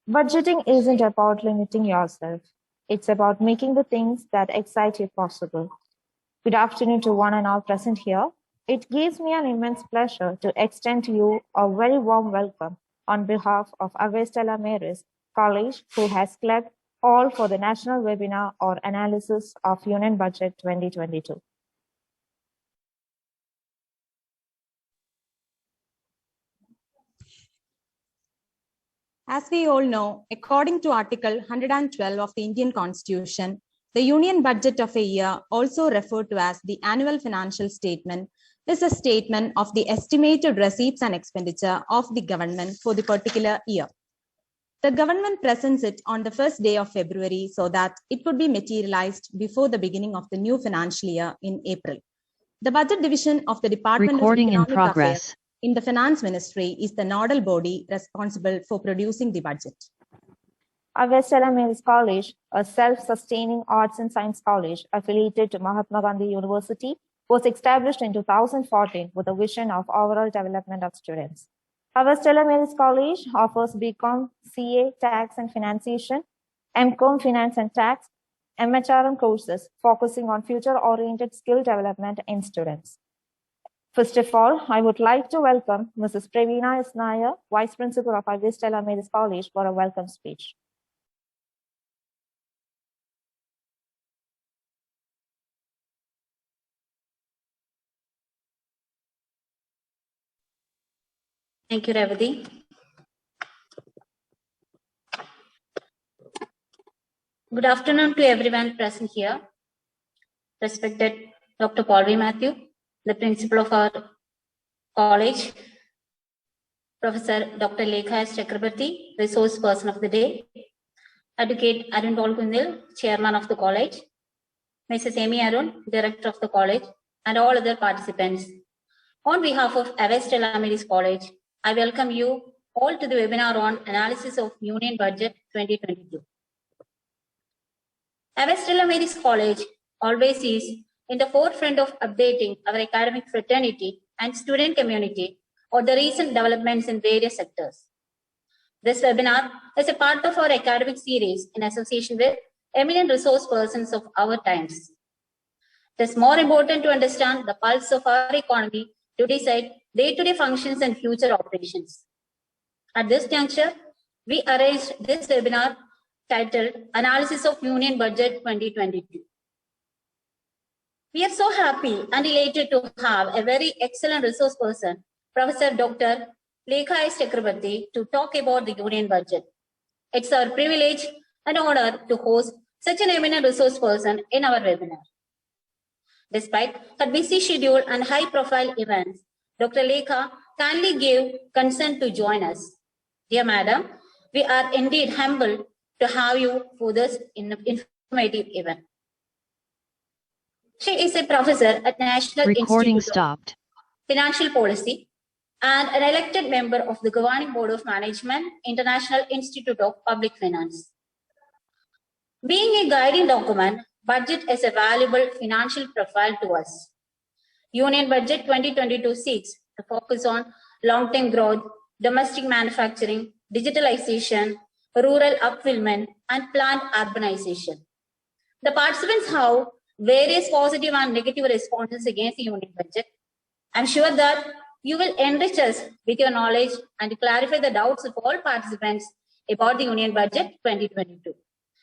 Budgeting isn't about limiting yourself. It's about making the things that excite you possible. Good afternoon to one and all present here. It gives me an immense pleasure to extend to you a very warm welcome on behalf of Avestella Maris College, who has cleared all for the national webinar or analysis of Union Budget 2022. As we all know, according to Article 112 of the Indian Constitution, the Union Budget of a year, also referred to as the Annual Financial Statement, is a statement of the estimated receipts and expenditure of the government for the particular year. The government presents it on the first day of February so that it could be materialized before the beginning of the new financial year in April. The Budget Division of the Department of Economic Affairs in the Finance Ministry is the nodal body responsible for producing the budget. Avestella Maris College, a self-sustaining arts and science college affiliated to Mahatma Gandhi University, was established in 2014 with a vision of overall development of students. Avestella Maris College offers BCom, CA, Tax and Financiation, MCom, Finance and Tax, MHRM courses focusing on future-oriented skill development in students. First of all, I would like to welcome Mrs. Pravina S. Nair, Vice Principal of Avestella Maris College, for a welcome speech. Thank you, Revati. Good afternoon to everyone present here. Respected Dr. Paul V. Matthew, the principal of our college, Professor Dr. Lekha Chakraborty, resource person of the day, Advocate Arun Kundil, chairman of the college, Mrs. Amy Arun, director of the college, and all other participants. On behalf of Avestella Maris College, I welcome you all to the webinar on Analysis of Union Budget 2022. Avestella Maris College always is in the forefront of updating our academic fraternity and student community on the recent developments in various sectors. This webinar is a part of our academic series in association with eminent resource persons of our times. It is more important to understand the pulse of our economy to decide day-to-day functions and future operations. At this juncture, we arranged this webinar titled Analysis of Union Budget 2022. We are so happy and elated to have a very excellent resource person, Professor Dr. Lekha Chakraborty, to talk about the Union Budget. It's our privilege and honor to host such an eminent resource person in our webinar. Despite her busy schedule and high-profile events, Dr. Lekha kindly gave consent to join us. Dear Madam, we are indeed humbled to have you for this informative event. She is a professor at National Institute of Financial Policy and an elected member of the Governing Board of Management, International Institute of Public Finance. Being a guiding document, budget is a valuable financial profile to us. Union Budget 2022 seeks to focus on long-term growth, domestic manufacturing, digitalization, rural upfillment, and planned urbanization. The participants have various positive and negative responses against the Union Budget. I'm sure that you will enrich us with your knowledge and clarify the doubts of all participants about the Union Budget 2022.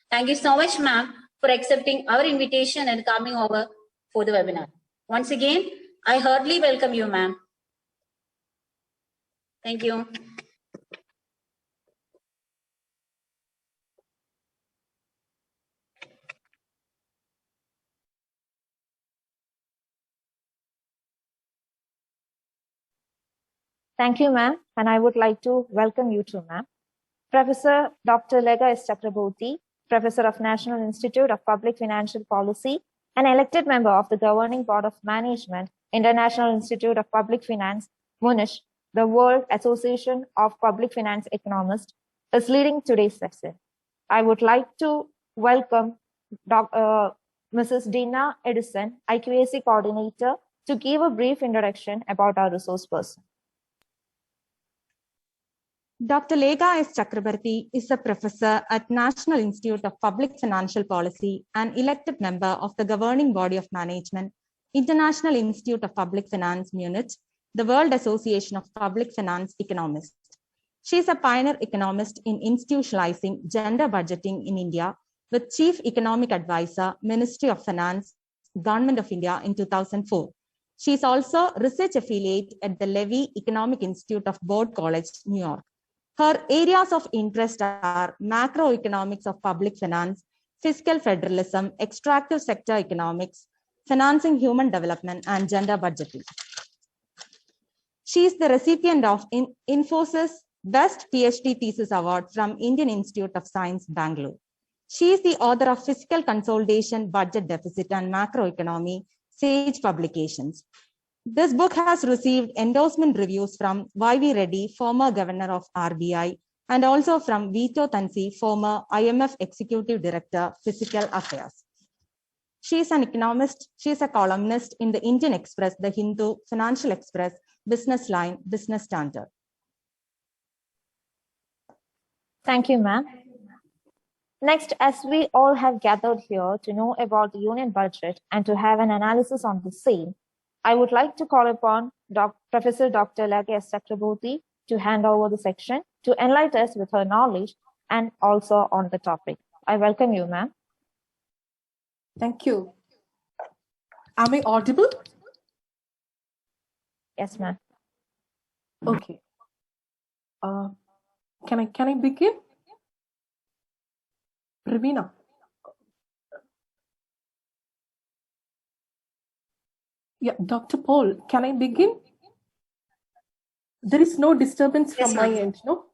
Thank you so much, ma'am, for accepting our invitation and coming over for the webinar. Once again, I heartily welcome you, ma'am. Thank you. Thank you, ma'am, and I would like to welcome you too, ma'am. Professor Dr. Lekha Chakraborty, Professor of National Institute of Public Financial Policy, an elected member of the Governing Board of Management, International Institute of Public Finance, MUNISH, the World Association of Public Finance Economists, is leading today's session. I would like to welcome Mrs. Dina Edison, IQAC coordinator, to give a brief introduction about our resource person. Dr. Lekha Chakraborty is a professor at National Institute of Public Financial Policy and elected member of the governing body of management, International Institute of Public Finance, Munich, the World Association of Public Finance Economists. She is a pioneer economist in institutionalizing gender budgeting in India with Chief Economic Advisor, Ministry of Finance, Government of India in 2004. She is also research affiliate at the Levy Economic Institute of Bard College, New York. Her areas of interest are macroeconomics of public finance, fiscal federalism, extractive sector economics, financing human development, and gender budgeting. She is the recipient of Infosys Best PhD Thesis Award from Indian Institute of Science, Bangalore. She is the author of Fiscal Consolidation, Budget Deficit, and Macroeconomy, Sage Publications. This book has received endorsement reviews from Y.V. Reddy, former governor of RBI, and also from Vito Tansi, former IMF Executive Director, Fiscal Affairs. She is an economist. She is a columnist in the Indian Express, The Hindu, Financial Express, Business Line, Business Standard. Thank you, ma'am. Next, as we all have gathered here to know about the union budget and to have an analysis on the same, I would like to call upon Professor Dr. Lekha Chakraborty to hand over the section to enlighten us with her knowledge and also on the topic. I welcome you, ma'am. Thank you. Am I audible? Yes, ma'am. Okay. Can I begin? Ravina. Yeah, Dr. Paul, can I begin? There is no disturbance from my end, no?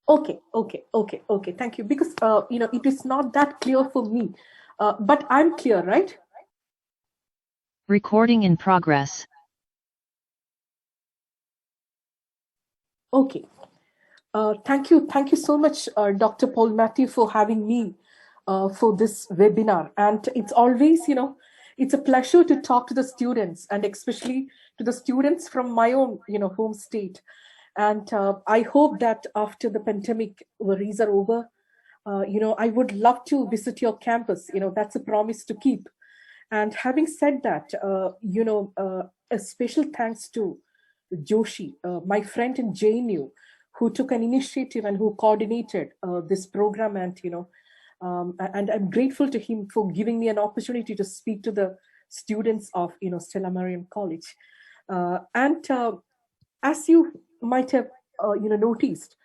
Okay. Thank you. Because, it is not that clear for me, but I'm clear, right? Recording in progress. Okay. Thank you so much, Dr. Paul Matthew, for having me for this webinar. And it's always, it's a pleasure to talk to the students, and especially to the students from my own, home state. And I hope that after the pandemic worries are over, I would love to visit your campus. That's a promise to keep. And having said that, a special thanks to Joshi, my friend in JNU, who took an initiative and who coordinated this program. And, and I'm grateful to him for giving me an opportunity to speak to the students of, Stella Mariam College. And as you might have, noticed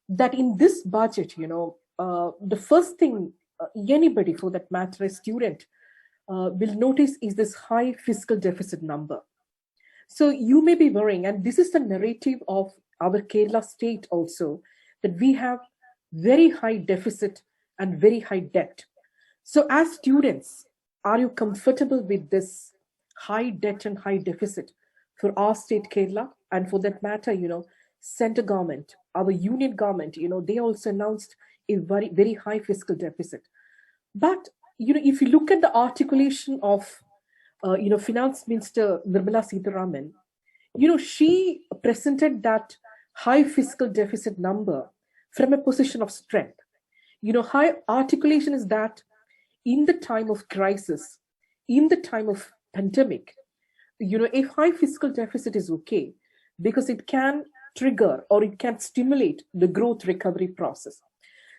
that in this budget, the first thing anybody for that matter, a student, will notice is this high fiscal deficit number. So you may be worrying, and this is the narrative of our Kerala state also, that we have very high deficit and very high debt. So as students, are you comfortable with this high debt and high deficit for our state Kerala? And for that matter, center government, our union government, they also announced a very, very high fiscal deficit. But, if you look at the articulation of, Finance Minister Nirmala Sitharaman, she presented that high fiscal deficit number from a position of strength. High articulation is that in the time of crisis, in the time of pandemic, a high fiscal deficit is okay because it can trigger or it can stimulate the growth recovery process.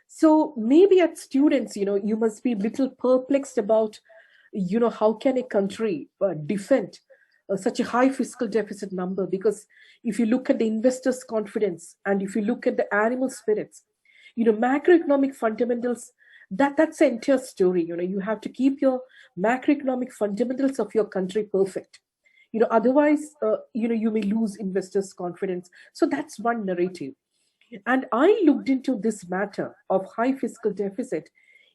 So maybe as students, you must be a little perplexed about, how can a country defend such a high fiscal deficit number? Because if you look at the investors' confidence and if you look at the animal spirits, macroeconomic fundamentals, that's the entire story. You have to keep your macroeconomic fundamentals of your country perfect. Otherwise, you may lose investors' confidence. So that's one narrative. And I looked into this matter of high fiscal deficit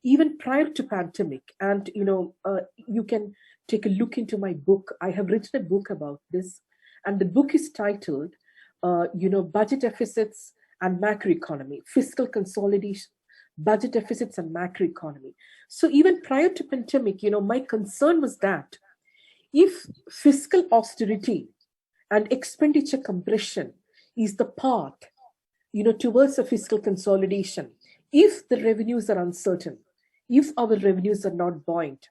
even prior to pandemic. And, you can take a look into my book. I have written a book about this. And the book is titled, Budget Deficits and Macroeconomy, Fiscal Consolidation, budget deficits and macroeconomy. So even prior to pandemic, my concern was that if fiscal austerity and expenditure compression is the path, towards a fiscal consolidation, if the revenues are uncertain, if our revenues are not buoyant,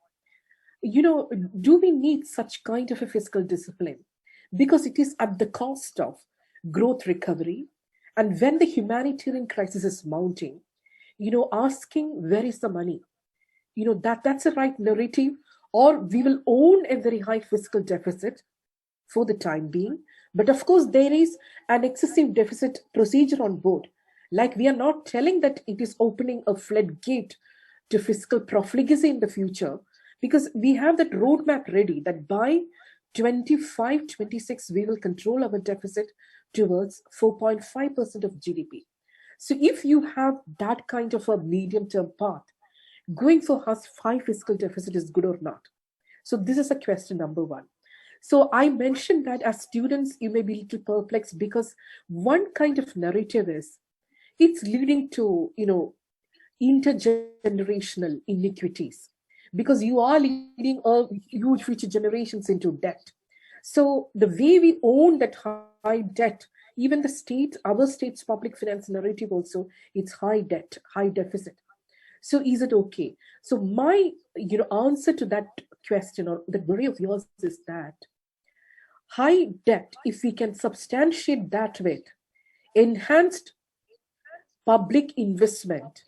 do we need such kind of a fiscal discipline? Because it is at the cost of growth recovery. And when the humanitarian crisis is mounting, asking where is the money? That's a right narrative, or we will own a very high fiscal deficit for the time being. But of course, there is an excessive deficit procedure on board. Like, we are not telling that it is opening a floodgate to fiscal profligacy in the future, because we have that roadmap ready that by 25-26 we will control our deficit towards 4.5% of GDP. So if you have that kind of a medium-term path, going for high fiscal deficit is good or not? So this is a question number one. So I mentioned that as students, you may be a little perplexed, because one kind of narrative is it's leading to, intergenerational inequities, because you are leading a huge future generations into debt. So the way we own that high debt, even the state, our state's public finance narrative also, it's high debt, high deficit. So is it okay? So my answer to that question, or the worry of yours, is that high debt, if we can substantiate that with enhanced public investment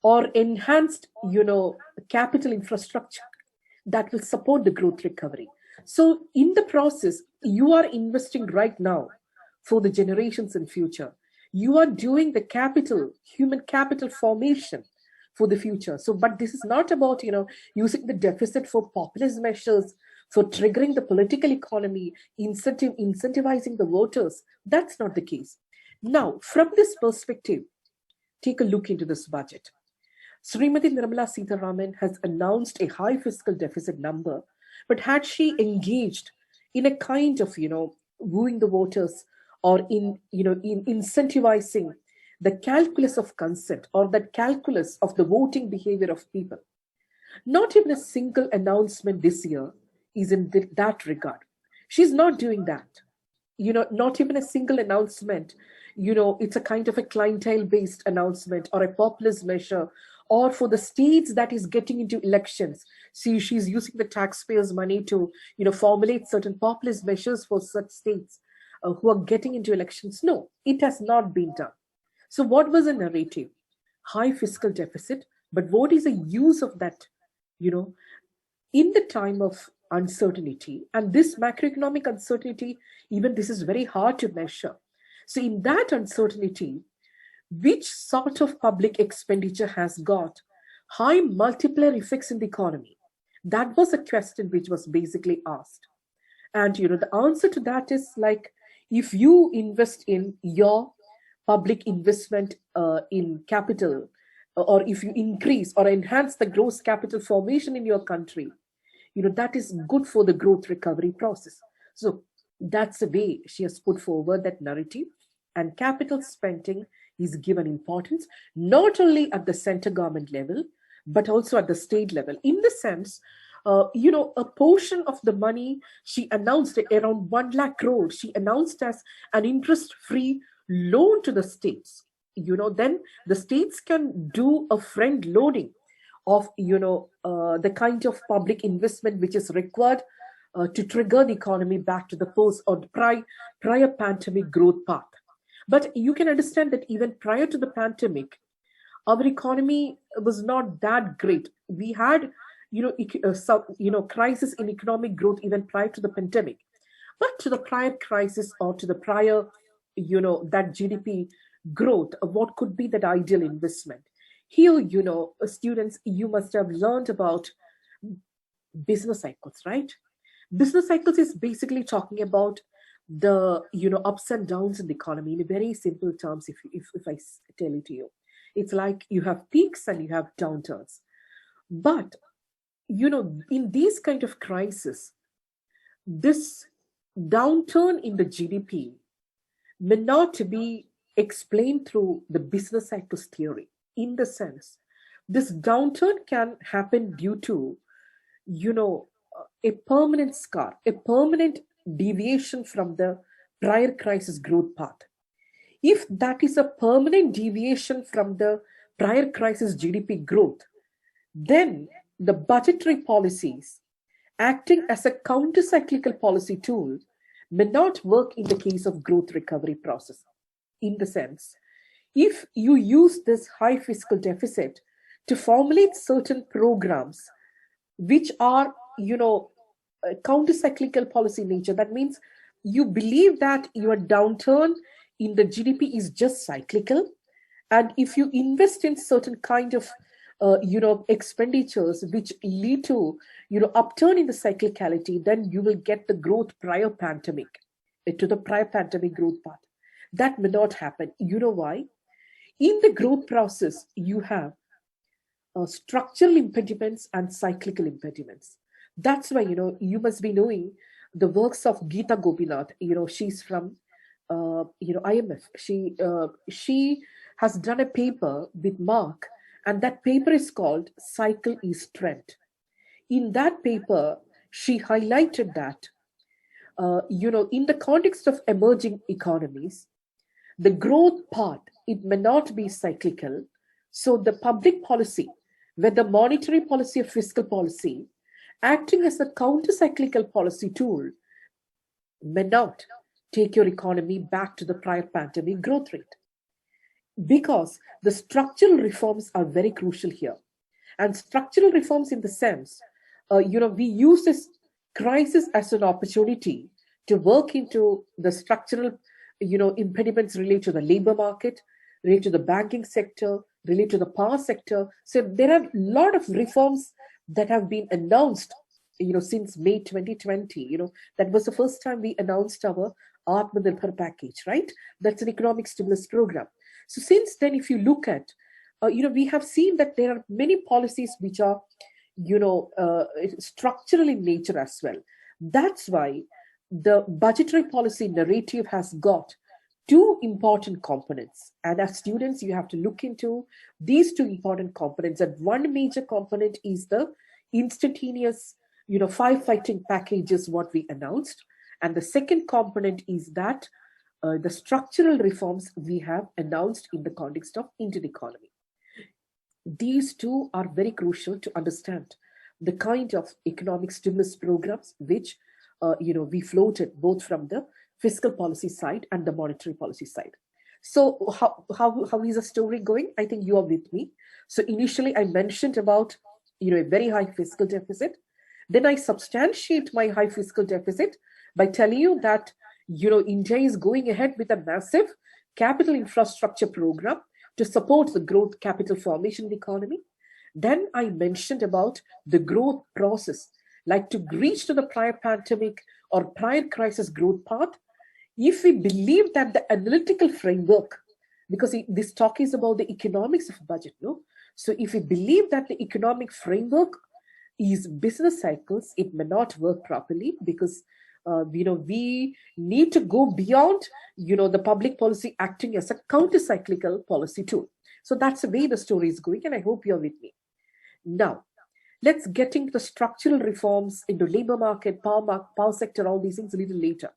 or enhanced capital infrastructure, that will support the growth recovery. So in the process, you are investing right now for the generations in future. You are doing the capital, human capital formation for the future. So, but this is not about, using the deficit for populist measures, for triggering the political economy, incentivizing the voters. That's not the case. Now, from this perspective, take a look into this budget. Srimati Nirmala Sitharaman has announced a high fiscal deficit number, but had she engaged in a kind of, wooing the voters, or in incentivizing the calculus of consent, or that calculus of the voting behavior of people? Not even a single announcement this year is in that regard. She's not doing that. Not even a single announcement. It's a kind of a clientele-based announcement or a populist measure, or for the states that is getting into elections. See, she's using the taxpayers' money to, formulate certain populist measures for such states who are getting into elections. No, it has not been done. So what was the narrative? High fiscal deficit, but what is the use of that, in the time of uncertainty? And this macroeconomic uncertainty, even this is very hard to measure. So in that uncertainty, which sort of public expenditure has got high multiplier effects in the economy? That was a question which was basically asked. And, the answer to that is, like, if you invest in your public investment in capital, or if you increase or enhance the gross capital formation in your country, that is good for the growth recovery process. So that's the way she has put forward that narrative. And capital spending is given importance, not only at the center government level, but also at the state level. In the sense, a portion of the money she announced, around 1 lakh crore, she announced as an interest-free loan to the states. Then the states can do a friend loading of, the kind of public investment which is required to trigger the economy back to the post or prior pandemic growth path. But you can understand that even prior to the pandemic, our economy was not that great. We had, crisis in economic growth even prior to the pandemic. But to the prior crisis, or to the prior, that GDP growth, what could be that ideal investment? Here, students, you must have learned about business cycles, right? Business cycles is basically talking about the ups and downs in the economy in very simple terms. If I tell it to you, it's like you have peaks and you have downturns. But in these kind of crisis, this downturn in the GDP may not be explained through the business cycles theory. in the sense this downturn can happen due to, a permanent scar, a permanent deviation from the prior crisis growth path. If that is a permanent deviation from the prior crisis GDP growth, then the budgetary policies acting as a counter-cyclical policy tool may not work in the case of growth recovery process. In the sense, if you use this high fiscal deficit to formulate certain programs which are, counter-cyclical policy nature, that means you believe that your downturn in the GDP is just cyclical, and if you invest in certain kind of expenditures which lead to upturn in the cyclicality, then you will get the growth prior pandemic, to the prior pandemic growth path. That may not happen. You know why? In the growth process, you have structural impediments and cyclical impediments. That's why you must be knowing the works of Geeta Gopinath. She's from IMF. She has done a paper with Mark, and that paper is called Cycle is Trend. In that paper, she highlighted that, in the context of emerging economies, the growth path, it may not be cyclical. So the public policy, whether monetary policy or fiscal policy, acting as a counter-cyclical policy tool, may not take your economy back to the prior pandemic growth rate. Because the structural reforms are very crucial here. And structural reforms in the sense, we use this crisis as an opportunity to work into the structural, impediments related to the labor market, related to the banking sector, related to the power sector. So there are a lot of reforms that have been announced, since May 2020. That was the first time we announced our Atmanirbhar package, right? That's an economic stimulus program. So since then, if you look at, we have seen that there are many policies which are, structural in nature as well. That's why the budgetary policy narrative has got two important components. And as students, you have to look into these two important components. And one major component is the instantaneous, firefighting packages, what we announced. And the second component is that the structural reforms we have announced in the context of Indian economy. These two are very crucial to understand the kind of economic stimulus programs which we floated both from the fiscal policy side and the monetary policy side. So how is the story going? I think you are with me. So initially I mentioned about a very high fiscal deficit. Then I substantiate my high fiscal deficit by telling you that India is going ahead with a massive capital infrastructure program to support the growth capital formation in the economy. Then I mentioned about the growth process, like to reach to the prior pandemic or prior crisis growth path. If we believe that the analytical framework, because this talk is about the economics of budget, no? So if we believe that the economic framework is business cycles, it may not work properly because we need to go beyond, the public policy acting as a counter-cyclical policy tool. So that's the way the story is going, and I hope you're with me. Now, let's get into the structural reforms into labor market, power sector, all these things a little later.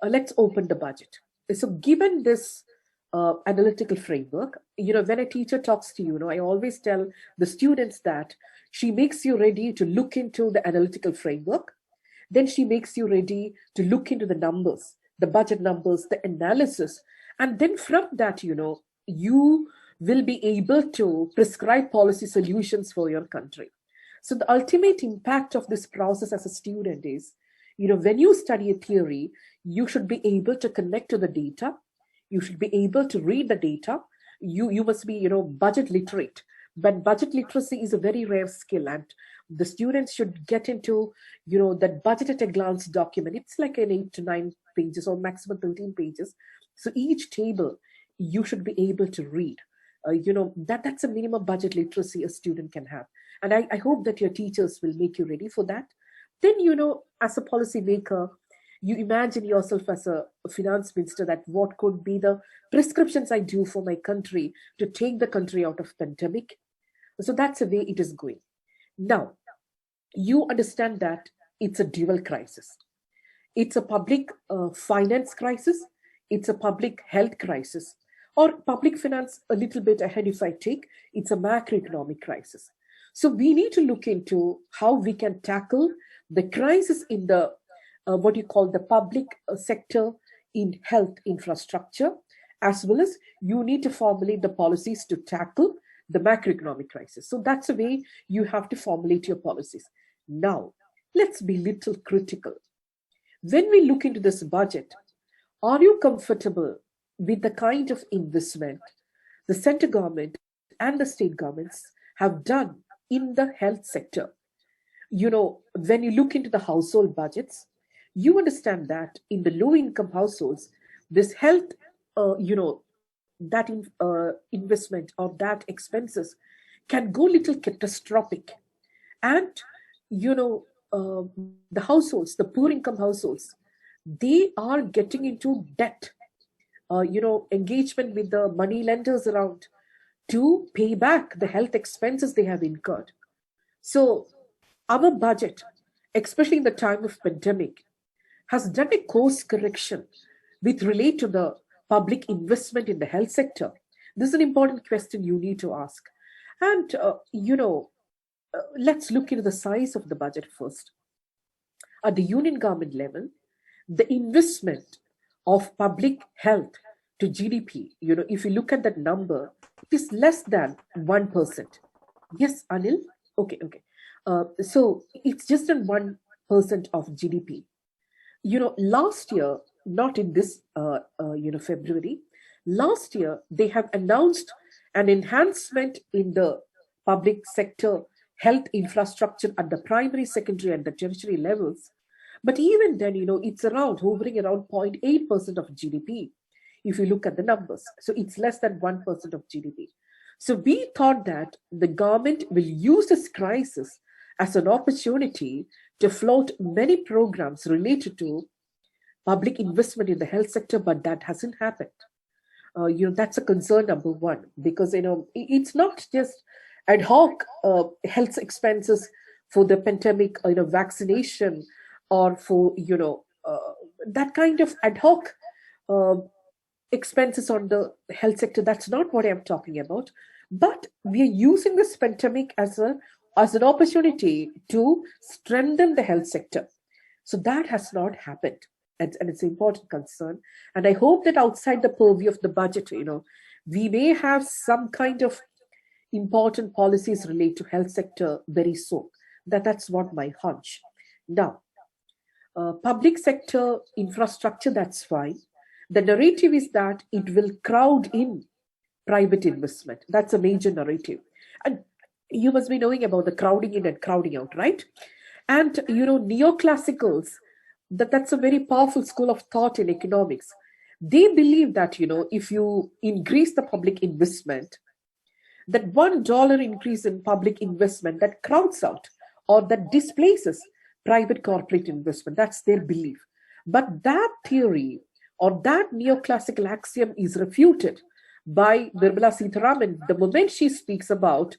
Let's open the budget. So given this analytical framework, when a teacher talks to you, I always tell the students that she makes you ready to look into the analytical framework. Then she makes you ready to look into the numbers, the budget numbers, the analysis. And then from that, you will be able to prescribe policy solutions for your country. So the ultimate impact of this process as a student is, when you study a theory, you should be able to connect to the data. You should be able to read the data. You must be, budget literate. But budget literacy is a very rare skill, and the students should get into, that budget at a glance document. It's like an 8 to 9 pages or maximum 13 pages. So each table you should be able to read. That's a minimum budget literacy a student can have. And I hope that your teachers will make you ready for that. Then, as a policy maker, You imagine yourself as a finance minister, that what could be the prescriptions I do for my country to take the country out of pandemic. So that's the way it is going. Now, you understand that it's a dual crisis. It's a public finance crisis. It's a public health crisis. Or public finance a little bit ahead if I take, it's a macroeconomic crisis. So we need to look into how we can tackle the crisis in the what you call the public sector in health infrastructure, as well as you need to formulate the policies to tackle the macroeconomic crisis. So that's the way you have to formulate your policies. Now, let's be little critical. When we look into this budget, are you comfortable with the kind of investment the central government and the state governments have done in the health sector? You know, when you look into the household budgets, you understand that in the low income households, this health, that investment or that expenses can go little catastrophic. And, the households, the poor income households, they are getting into debt, engagement with the money lenders around to pay back the health expenses they have incurred. So our budget, especially in the time of pandemic, has done a course correction with relate to the public investment in the health sector. This is an important question you need to ask. And, let's look into the size of the budget first. At the union government level, the investment of public health to GDP, if you look at that number, it is less than 1%. Yes, Anil? Okay. So it's just on 1% of GDP. Last year, not in this, February, last year, they have announced an enhancement in the public sector health infrastructure at the primary, secondary, and the tertiary levels. But even then, it's hovering around 0.8% of GDP, if you look at the numbers. So it's less than 1% of GDP. So we thought that the government will use this crisis as an opportunity to float many programs related to public investment in the health sector, but that hasn't happened. That's a concern number one, because, it's not just ad hoc health expenses for the pandemic, vaccination, or for, that kind of ad hoc expenses on the health sector. That's not what I'm talking about. But we are using this pandemic as an opportunity to strengthen the health sector. So that has not happened. And it's an important concern. And I hope that outside the purview of the budget, we may have some kind of important policies related to health sector very soon. That's what my hunch. Now, public sector infrastructure, that's fine. The narrative is that it will crowd in private investment. That's a major narrative. And you must be knowing about the crowding in and crowding out, right? And, neoclassicals, that's a very powerful school of thought in economics. They believe that, if you increase the public investment, that $1 increase in public investment that crowds out or that displaces private corporate investment. That's their belief. But that theory or that neoclassical axiom is refuted by Nirmala Sitharaman the moment she speaks about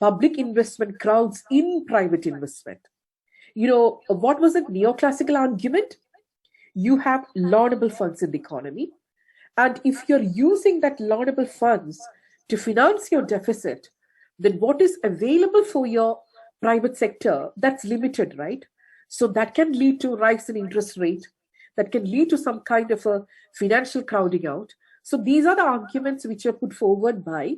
public investment crowds in private investment. What was it? Neoclassical argument? You have laudable funds in the economy. And if you're using that laudable funds to finance your deficit, then what is available for your private sector, that's limited, right? So that can lead to rise in interest rate. That can lead to some kind of a financial crowding out. So these are the arguments which are put forward by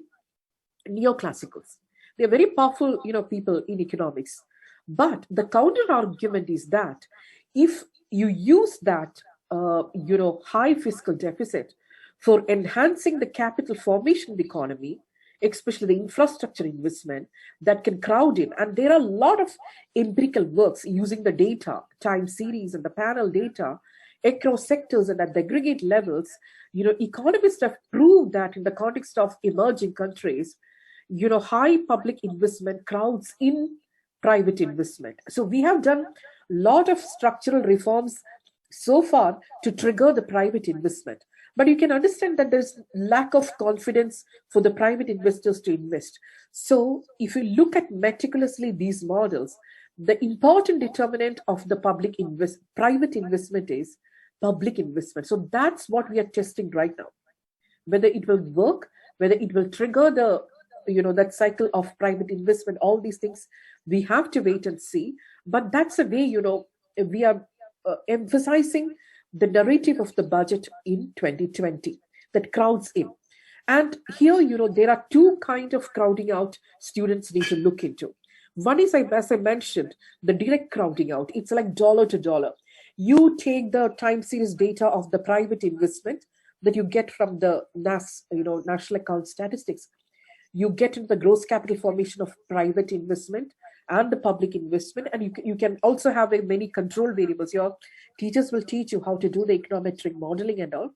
neoclassicals. They're very powerful, people in economics. But the counter argument is that if you use that, high fiscal deficit for enhancing the capital formation of the economy, especially the infrastructure investment, that can crowd in. And there are a lot of empirical works using the data, time series and the panel data across sectors and at the aggregate levels. Economists have proved that in the context of emerging countries, high public investment crowds in private investment. So we have done a lot of structural reforms, so far to trigger the private investment. But you can understand that there's lack of confidence for the private investors to invest. So if you look at meticulously these models, the important determinant of the private investment is public investment. So that's what we are testing right now. Whether it will work, whether it will trigger that cycle of private investment, all these things, we have to wait and see. But that's the way, we are emphasizing the narrative of the budget in 2020 that crowds in. And here, there are two kinds of crowding out students need to look into. One is, as I mentioned, the direct crowding out. It's like dollar to dollar. You take the time series data of the private investment that you get from the National Account Statistics. You get into the gross capital formation of private investment and the public investment, and you can also have many control variables. Your teachers will teach you how to do the econometric modeling and all.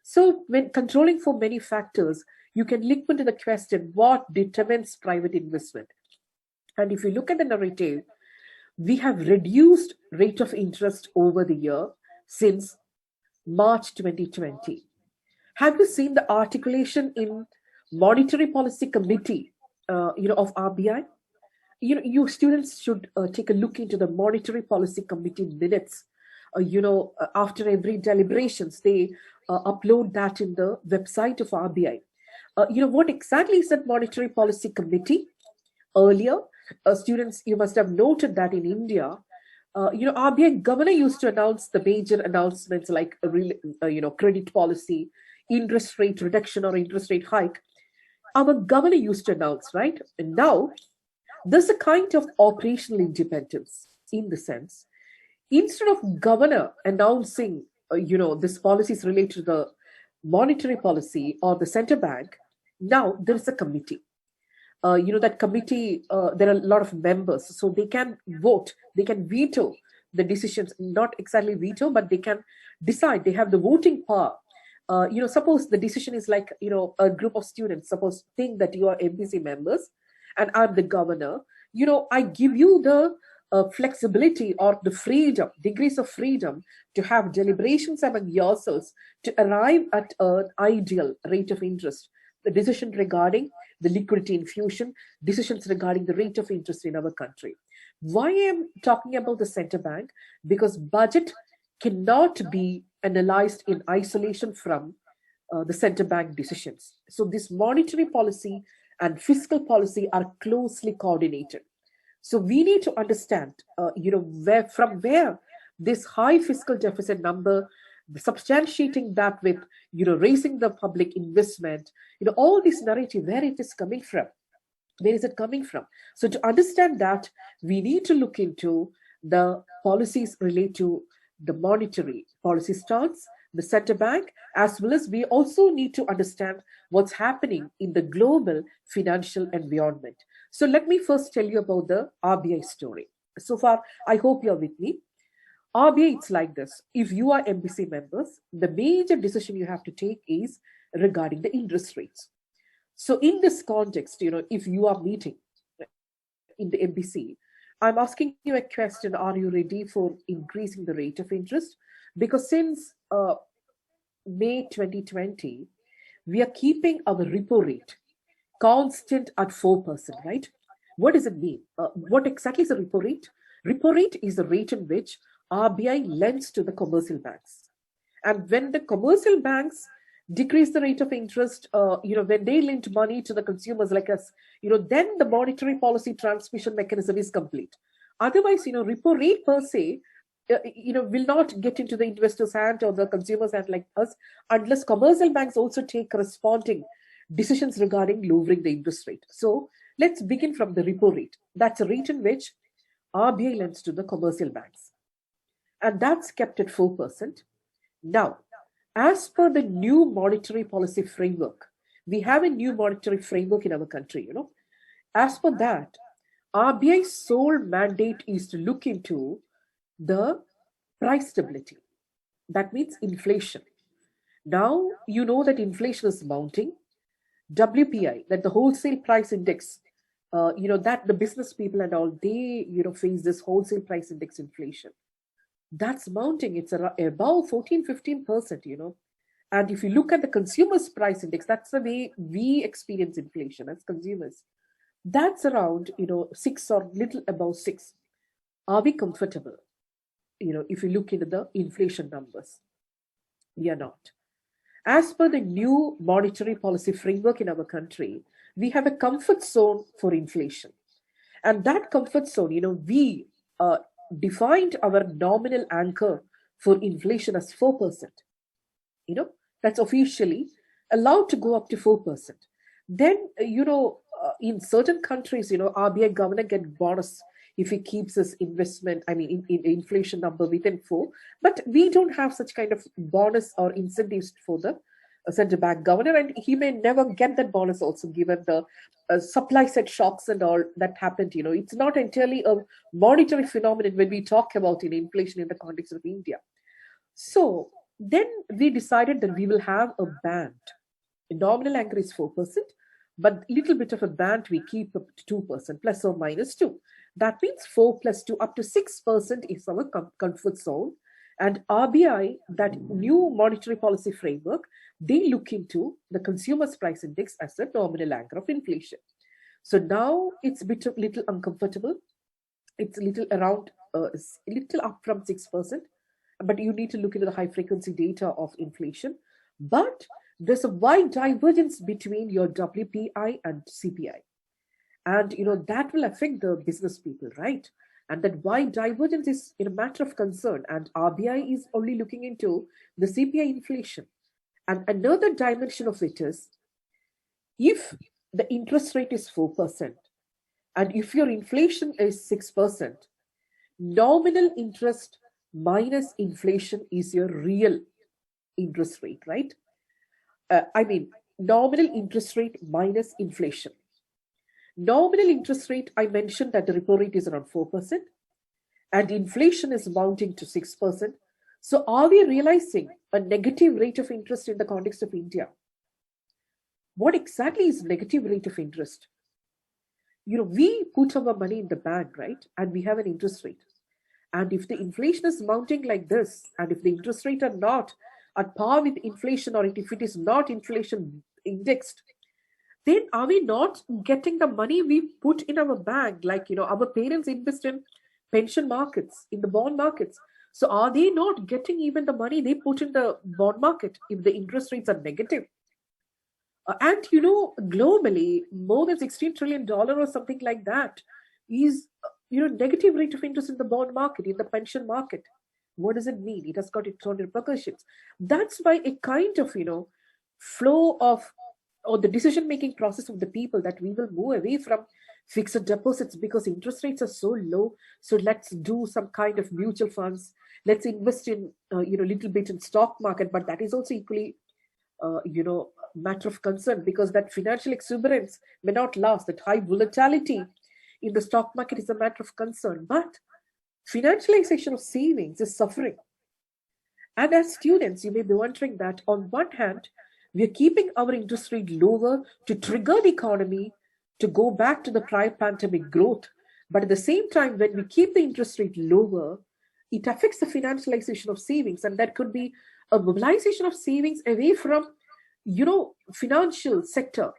So when controlling for many factors, you can look into the question, what determines private investment? And if you look at the narrative, we have reduced rate of interest over the year since March 2020. Have you seen the articulation in Monetary Policy Committee, of RBI? You students should take a look into the Monetary Policy Committee minutes. After every deliberations, they upload that in the website of RBI. What exactly is that Monetary Policy Committee? Earlier, students, you must have noted that in India, RBI governor used to announce the major announcements like credit policy, interest rate reduction or interest rate hike. Our governor used to announce, right? And now there's a kind of operational independence in the sense, instead of governor announcing, this policy is related to the monetary policy or the central bank, now there is a committee. That committee, there are a lot of members, so they can vote, they can veto the decisions, not exactly veto, but they can decide, they have the voting power. Suppose the decision is like, a group of students, suppose think that you are MPC members and I'm the governor, I give you the flexibility or the freedom, degrees of freedom to have deliberations among yourselves to arrive at an ideal rate of interest. The decision regarding the liquidity infusion, decisions regarding the rate of interest in our country. Why I'm talking about the central bank? Because budget cannot be analyzed in isolation from the central bank decisions. So this monetary policy and fiscal policy are closely coordinated. So we need to understand, where this high fiscal deficit number, substantiating that with, raising the public investment, all this narrative, where it is coming from. Where is it coming from? So to understand that, we need to look into the policies related to the monetary policy stance, the central bank, as well as we also need to understand what's happening in the global financial environment. So let me first tell you about the RBI story. So far, I hope you're with me. RBI, it's like this. If you are MBC members, the major decision you have to take is regarding the interest rates. So in this context, if you are meeting in the MBC, I'm asking you a question, are you ready for increasing the rate of interest? Because since May 2020, we are keeping our repo rate constant at 4%, right? What does it mean? What exactly is a repo rate? Repo rate is the rate in which RBI lends to the commercial banks. And when the commercial banks decrease the rate of interest, when they lend money to the consumers like us, then the monetary policy transmission mechanism is complete. Otherwise, repo rate per se, will not get into the investor's hand or the consumer's hand like us, unless commercial banks also take corresponding decisions regarding lowering the interest rate. So let's begin from the repo rate. That's a rate in which RBI lends to the commercial banks. And that's kept at 4%. Now, as per the new monetary policy framework, we have a new monetary framework in our country, As per that, RBI's sole mandate is to look into the price stability. That means inflation. Now, you know that inflation is mounting. WPI, that the wholesale price index, that the business people and all, they, face this wholesale price index inflation. That's mounting. It's above 14-15%, And if you look at the consumer's price index, that's the way we experience inflation as consumers. That's around, 6 or little above 6. Are we comfortable? If you look into the inflation numbers, we are not. As per the new monetary policy framework in our country, we have a comfort zone for inflation. And that comfort zone, we defined our nominal anchor for inflation as 4%. That's officially allowed to go up to 4%. Then, in certain countries, RBI governor get bonus if he keeps his investment, in inflation number within 4. But we don't have such kind of bonus or incentives for the central bank governor, and he may never get that bonus also, given the supply side shocks and all that happened. It's not entirely a monetary phenomenon when we talk about inflation in the context of India. So then we decided that we will have a band. The nominal anchor is 4%, but little bit of a band we keep up to 2%, plus or minus 2. That means 4 plus 2 up to 6% is our comfort zone. And RBI, that new monetary policy framework, they look into the consumer's price index as the nominal anchor of inflation. So now it's a little uncomfortable. It's a little around, a little up from 6%. But you need to look into the high frequency data of inflation. But there's a wide divergence between your WPI and CPI. And, that will affect the business people, right? And that wide divergence is a matter of concern. And RBI is only looking into the CPI inflation. And another dimension of it is, if the interest rate is 4%, and if your inflation is 6%, nominal interest minus inflation is your real interest rate, right? Nominal interest rate minus inflation. Nominal interest rate, I mentioned that the repo rate is around 4%, and inflation is mounting to 6%. So are we realizing a negative rate of interest in the context of India? What exactly is negative rate of interest? We put our money in the bank, right? And we have an interest rate. And if the inflation is mounting like this, and if the interest rate are not at par with inflation, or if it is not inflation indexed, then are we not getting the money we put in our bank? Like, our parents invest in pension markets, in the bond markets. So are they not getting even the money they put in the bond market if the interest rates are negative? And, globally, more than $16 trillion or something like that is, negative rate of interest in the bond market, in the pension market. What does it mean? It has got its own repercussions. That's why a kind of, flow of, or the decision-making process of the people, that we will move away from fixed deposits because interest rates are so low. So let's do some kind of mutual funds. Let's invest in, little bit in stock market, but that is also equally, matter of concern, because that financial exuberance may not last. That high volatility in the stock market is a matter of concern. But financialization of savings is suffering. And as students, you may be wondering that on one hand, we are keeping our interest rate lower to trigger the economy to go back to the prior pandemic growth. But at the same time, when we keep the interest rate lower, it affects the financialization of savings. And that could be a mobilization of savings away from, financial sector.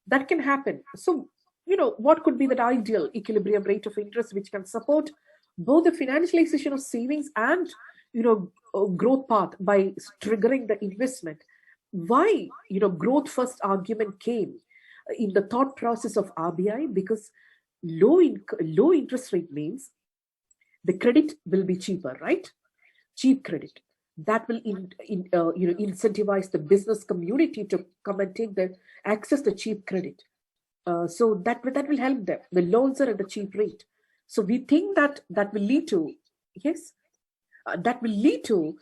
That can happen. So, what could be that ideal equilibrium rate of interest which can support both the financialization of savings and, growth path by triggering the investment? Why, growth first argument came in the thought process of RBI? Because low interest rate means the credit will be cheaper, right? Cheap credit. That will incentivize the business community to come and access the cheap credit. So that will help them. The loans are at a cheap rate. So we think that will lead to, yes, that will lead to,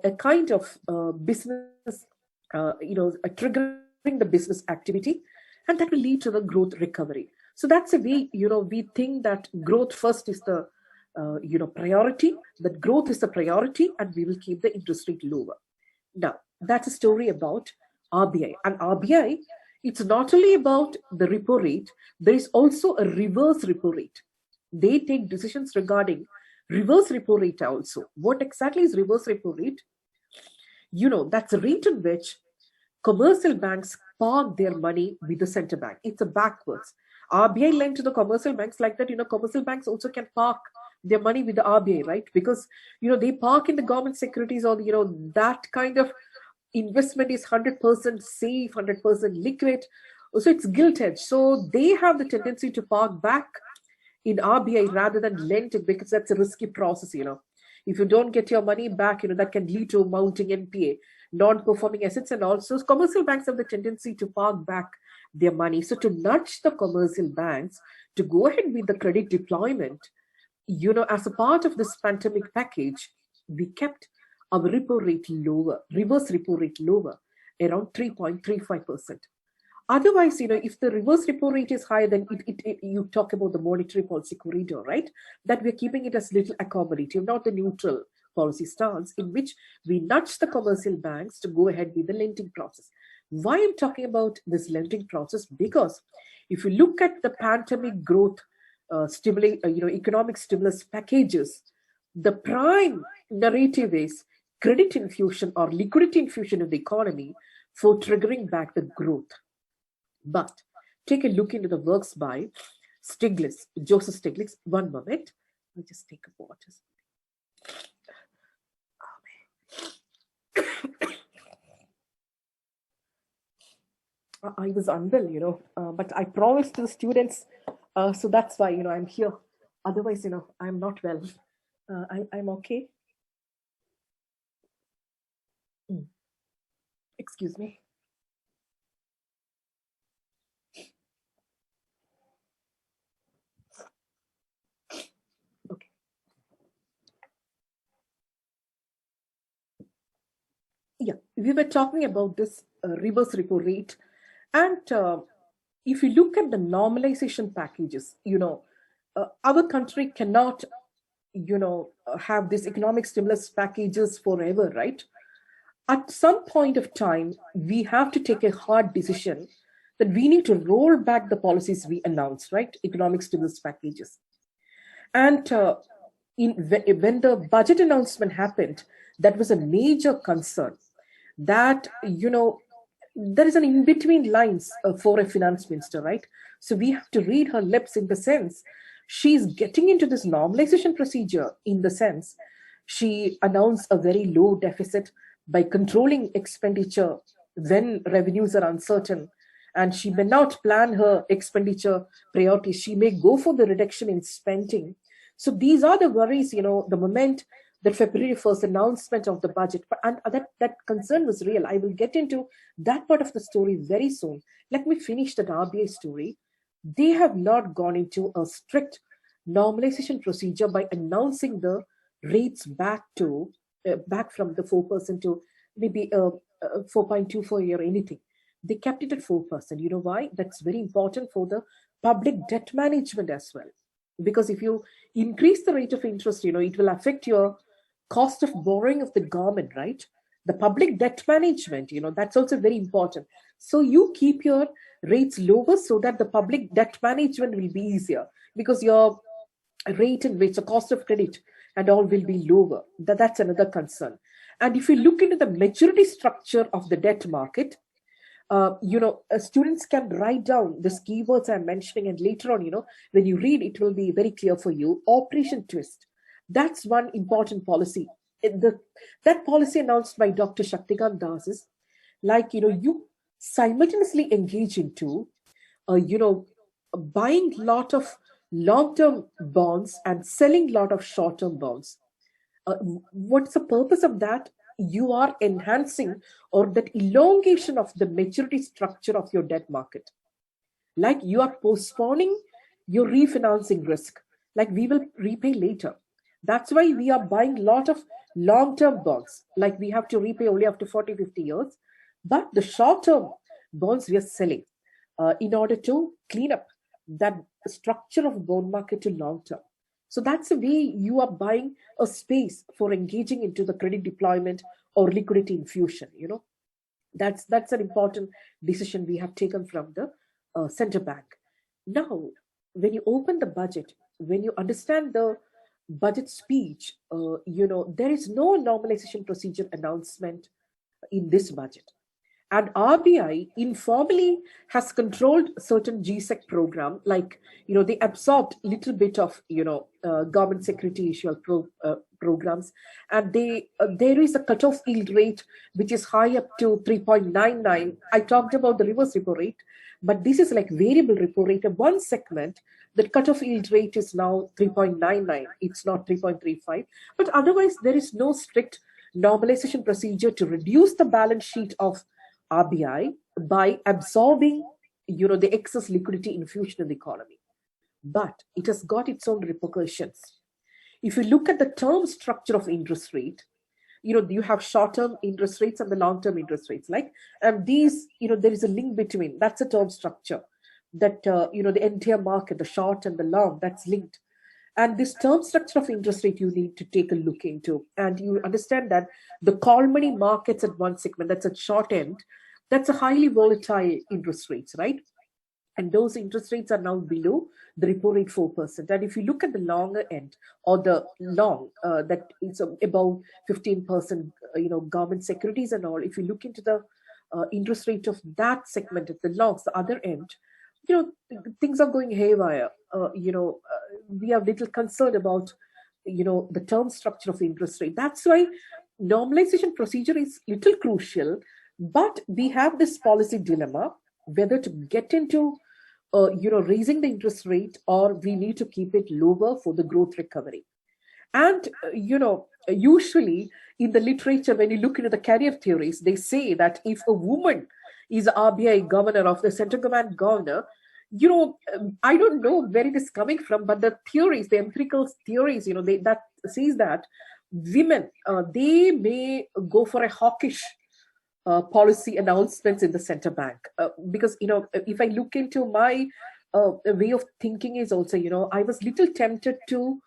a kind of business, triggering the business activity, and that will lead to the growth recovery. So that's a way, we think that growth first is the, priority, that growth is the priority, and we will keep the interest rate lower. Now, that's a story about RBI. And RBI, it's not only about the repo rate, there is also a reverse repo rate. They take decisions regarding Reverse repo rate also. What exactly is reverse repo rate? That's a rate in which commercial banks park their money with the center bank. It's a backwards. RBI lent to the commercial banks like that. Commercial banks also can park their money with the RBI, right? Because, they park in the government securities, or, that kind of investment is 100% safe, 100% liquid. So it's gilt edged. So they have the tendency to park back in RBI rather than lend it, because that's a risky process. If you don't get your money back, that can lead to mounting NPA, non-performing assets, and also commercial banks have the tendency to park back their money. So to nudge the commercial banks to go ahead with the credit deployment, as a part of this pandemic package, we kept our repo rate lower, reverse repo rate lower, around 3.35%. Otherwise, if the reverse repo rate is higher, then you talk about the monetary policy corridor, right? That we're keeping it as little accommodative, not the neutral policy stance in which we nudge the commercial banks to go ahead with the lending process. Why I'm talking about this lending process? Because if you look at the pandemic growth, economic stimulus packages, the prime narrative is credit infusion or liquidity infusion in the economy for triggering back the growth. But take a look into the works by Stiglitz, Joseph Stiglitz. One moment. Let me just take a water. I was unwell, but I promised to the students, so that's why, I'm here. Otherwise, I'm not well. I'm okay. Excuse me. Okay. Yeah, we were talking about this reverse repo rate. And if you look at the normalization packages, our country cannot, have these economic stimulus packages forever, right? At some point of time, we have to take a hard decision that we need to roll back the policies we announced, right? Economic stimulus packages. And when the budget announcement happened, that was a major concern that, there is an in-between lines for a finance minister, right? So we have to read her lips in the sense she's getting into this normalization procedure in the sense she announced a very low deficit by controlling expenditure when revenues are uncertain. And she may not plan her expenditure priorities. She may go for the reduction in spending. So these are the worries, the moment that February 1st announcement of the budget, and that concern was real. I will get into that part of the story very soon. Let me finish the RBI story. They have not gone into a strict normalization procedure by announcing the rates back from the 4% to maybe 4.24 or anything. They kept it at 4%. You know why? That's very important for the public debt management as well. Because if you increase the rate of interest, it will affect your cost of borrowing of the government, right? The public debt management, that's also very important. So you keep your rates lower so that the public debt management will be easier, because your rate in which the cost of credit and all will be lower. That's another concern. And if you look into the maturity structure of the debt market, students can write down these keywords I'm mentioning, and later on, when you read, it will be very clear for you. Operation twist. That's one important policy. That policy announced by Dr. Shaktikant Das is like, you simultaneously engage into, buying a lot of long-term bonds and selling a lot of short-term bonds. What's the purpose of that? You are enhancing or that elongation of the maturity structure of your debt market. Like you are postponing your refinancing risk. Like we will repay later. That's why we are buying a lot of long-term bonds. Like we have to repay only after 40, 50 years. But the short-term bonds we are selling in order to clean up that structure of bond market to long-term. So that's the way you are buying a space for engaging into the credit deployment or liquidity infusion. That's an important decision we have taken from the central bank. Now, when you open the budget, when you understand the budget speech, there is no normalization procedure announcement in this budget. And RBI informally has controlled certain GSEC program, like, they absorbed little bit of, government security issue programs. And there is a cutoff yield rate, which is high up to 3.99. I talked about the reverse repo rate, but this is like variable repo rate. And one segment, the cutoff yield rate is now 3.99. It's not 3.35. But otherwise, there is no strict normalization procedure to reduce the balance sheet of RBI by absorbing, the excess liquidity infusion in the economy. But it has got its own repercussions. If you look at the term structure of interest rate, you have short-term interest rates and the long-term interest rates. And these, there is a link between. That's a term structure that, the entire market, the short and the long, that's linked. And this term structure of interest rate, you need to take a look into. And you understand that the call money markets at one segment, that's at short end, that's a highly volatile interest rates, right? And those interest rates are now below the repo rate 4%. And if you look at the longer end, or the long, that is above 15%, government securities and all, if you look into the interest rate of that segment at the longs, the other end, things are going haywire. We are little concerned about, the term structure of interest rate. That's why normalization procedure is little crucial, but we have this policy dilemma, whether to get into, raising the interest rate, or we need to keep it lower for the growth recovery. And, usually in the literature, when you look into the career theories, they say that if a woman is RBI governor, of the central government governor, I don't know where it is coming from, but the theories, the empirical theories, that says that women, they may go for a hawkish policy announcements in the central bank. Because, if I look into my way of thinking is also, I was little tempted to,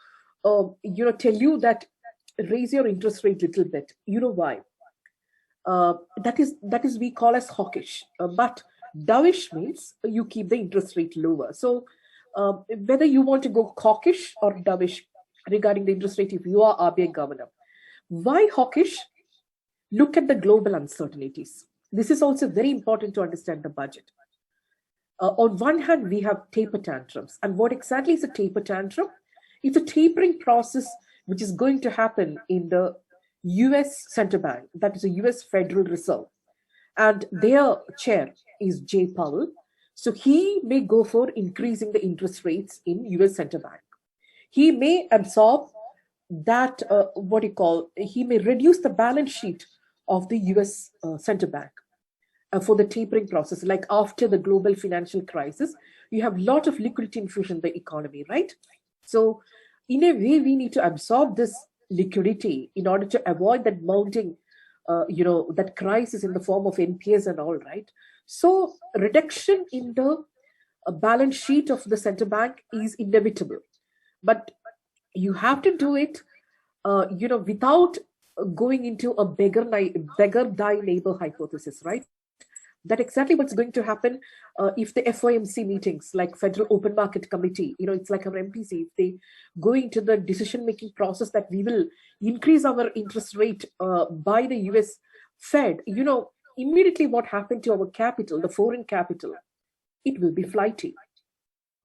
tell you that raise your interest rate little bit. You know why? That is we call as hawkish. But dovish means you keep the interest rate lower. So whether you want to go hawkish or dovish regarding the interest rate, if you are RBI governor, why hawkish? Look at the global uncertainties. This is also very important to understand the budget. On one hand, we have taper tantrums. And what exactly is a taper tantrum? It's a tapering process which is going to happen in the US Central Bank, that is the US Federal Reserve. And their chair is Jay Powell. So he may go for increasing the interest rates in US Central Bank. He may absorb that, he may reduce the balance sheet of the US Central Bank for the tapering process. Like after the global financial crisis, you have a lot of liquidity infusion in the economy, right? So in a way, we need to absorb this liquidity in order to avoid that mounting, that crisis in the form of NPS and all, right? So reduction in the balance sheet of the central bank is inevitable, but you have to do it, without going into a beggar die neighbor hypothesis, right? That exactly what's going to happen if the FOMC meetings, like Federal Open Market Committee, it's like our MPC, if they go into the decision-making process that we will increase our interest rate by the US Fed, immediately what happened to our capital, the foreign capital, it will be flighty.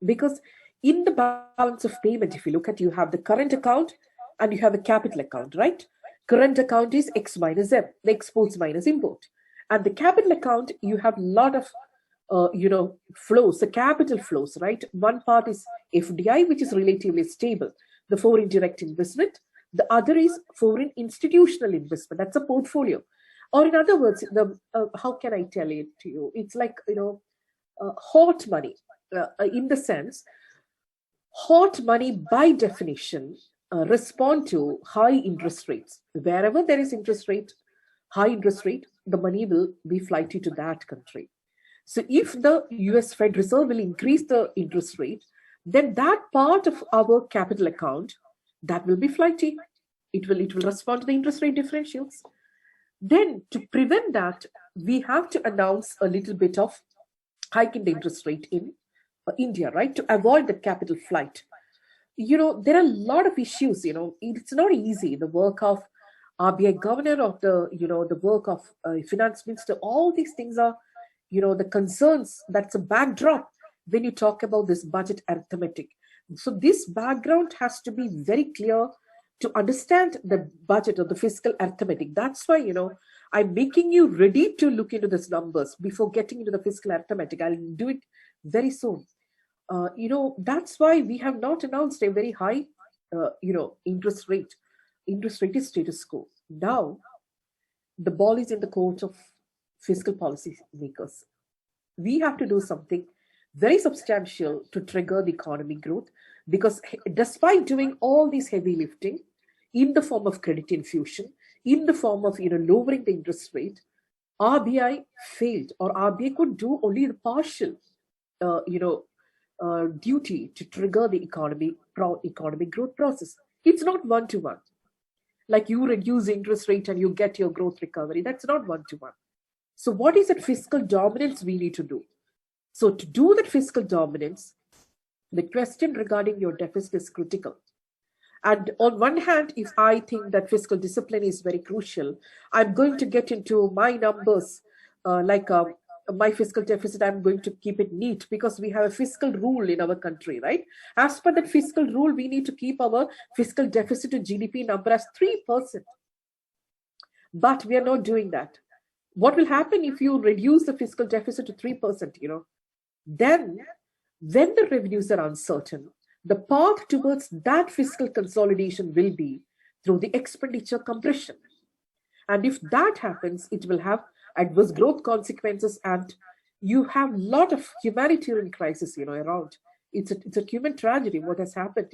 Because in the balance of payment, if you look at, you have the current account and you have a capital account, right? Current account is X minus M, the exports minus import. And the capital account, you have a lot of, flows, the capital flows, right? One part is FDI, which is relatively stable, the foreign direct investment. The other is foreign institutional investment. That's a portfolio. Or in other words, how can I tell it to you? It's like, hot money in the sense, hot money by definition respond to high interest rates. Wherever there is high interest rate, the money will be flighty to that country. So if the US Fed Reserve will increase the interest rate, then that part of our capital account, that will be flighty. It will respond to the interest rate differentials. Then to prevent that, we have to announce a little bit of hike in the interest rate in India, right? To avoid the capital flight. there are a lot of issues, it's not easy. The work of RBI governor, of the work of finance minister, all these things are, the concerns. That's a backdrop when you talk about this budget arithmetic. So this background has to be very clear to understand the budget or the fiscal arithmetic. That's why, I'm making you ready to look into these numbers before getting into the fiscal arithmetic. I'll do it very soon. That's why we have not announced a very high, interest rate. Interest rate is status quo. Now, the ball is in the court of fiscal policy makers. We have to do something very substantial to trigger the economy growth, because despite doing all this heavy lifting in the form of credit infusion, in the form of lowering the interest rate, RBI failed, or RBI could do only the partial duty to trigger the economic growth process. It's not one-to-one. Like you reduce interest rate and you get your growth recovery. That's not one-to-one. So what is that fiscal dominance we need to do? So to do that fiscal dominance, the question regarding your deficit is critical. And on one hand, if I think that fiscal discipline is very crucial, I'm going to get into my numbers, my fiscal deficit, I'm going to keep it neat, because we have a fiscal rule in our country, right? As per that fiscal rule, we need to keep our fiscal deficit to GDP number as 3%. But we are not doing that. What will happen if you reduce the fiscal deficit to 3%, Then, when the revenues are uncertain, the path towards that fiscal consolidation will be through the expenditure compression. And if that happens, it will have adverse growth consequences, and you have a lot of humanitarian crisis, around. It's a human tragedy what has happened,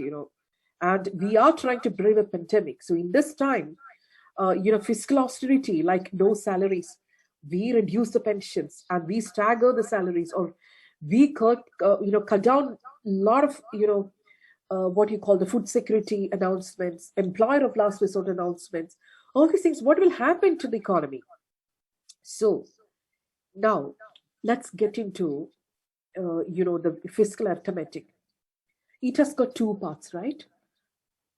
and we are trying to brave a pandemic. So in this time, fiscal austerity, like no salaries, we reduce the pensions and we stagger the salaries, or we cut down a lot of, what you call the food security announcements, employer of last resort announcements, all these things. What will happen to the economy? So now let's get into, the fiscal arithmetic. It has got two parts, right?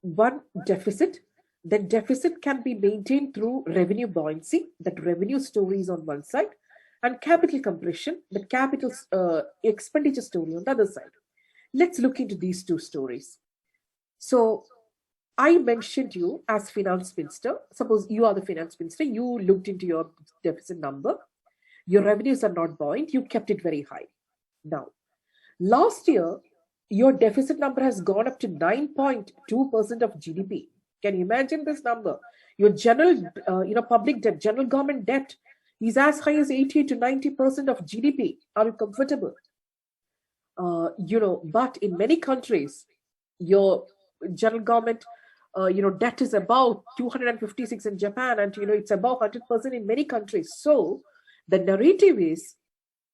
One, deficit. Then deficit can be maintained through revenue buoyancy, that revenue story is on one side, and capital compression, the capital expenditure story on the other side. Let's look into these two stories. So I mentioned you as finance minister. Suppose you are the finance minister. You looked into your deficit number. Your revenues are not buoyant. You kept it very high. Now, last year, your deficit number has gone up to 9.2% of GDP. Can you imagine this number? Your general, public debt, general government debt is as high as 80 to 90% of GDP. Are you comfortable? But in many countries, your general government, debt is about 256 in Japan, and it's above 100% in many countries. So the narrative is,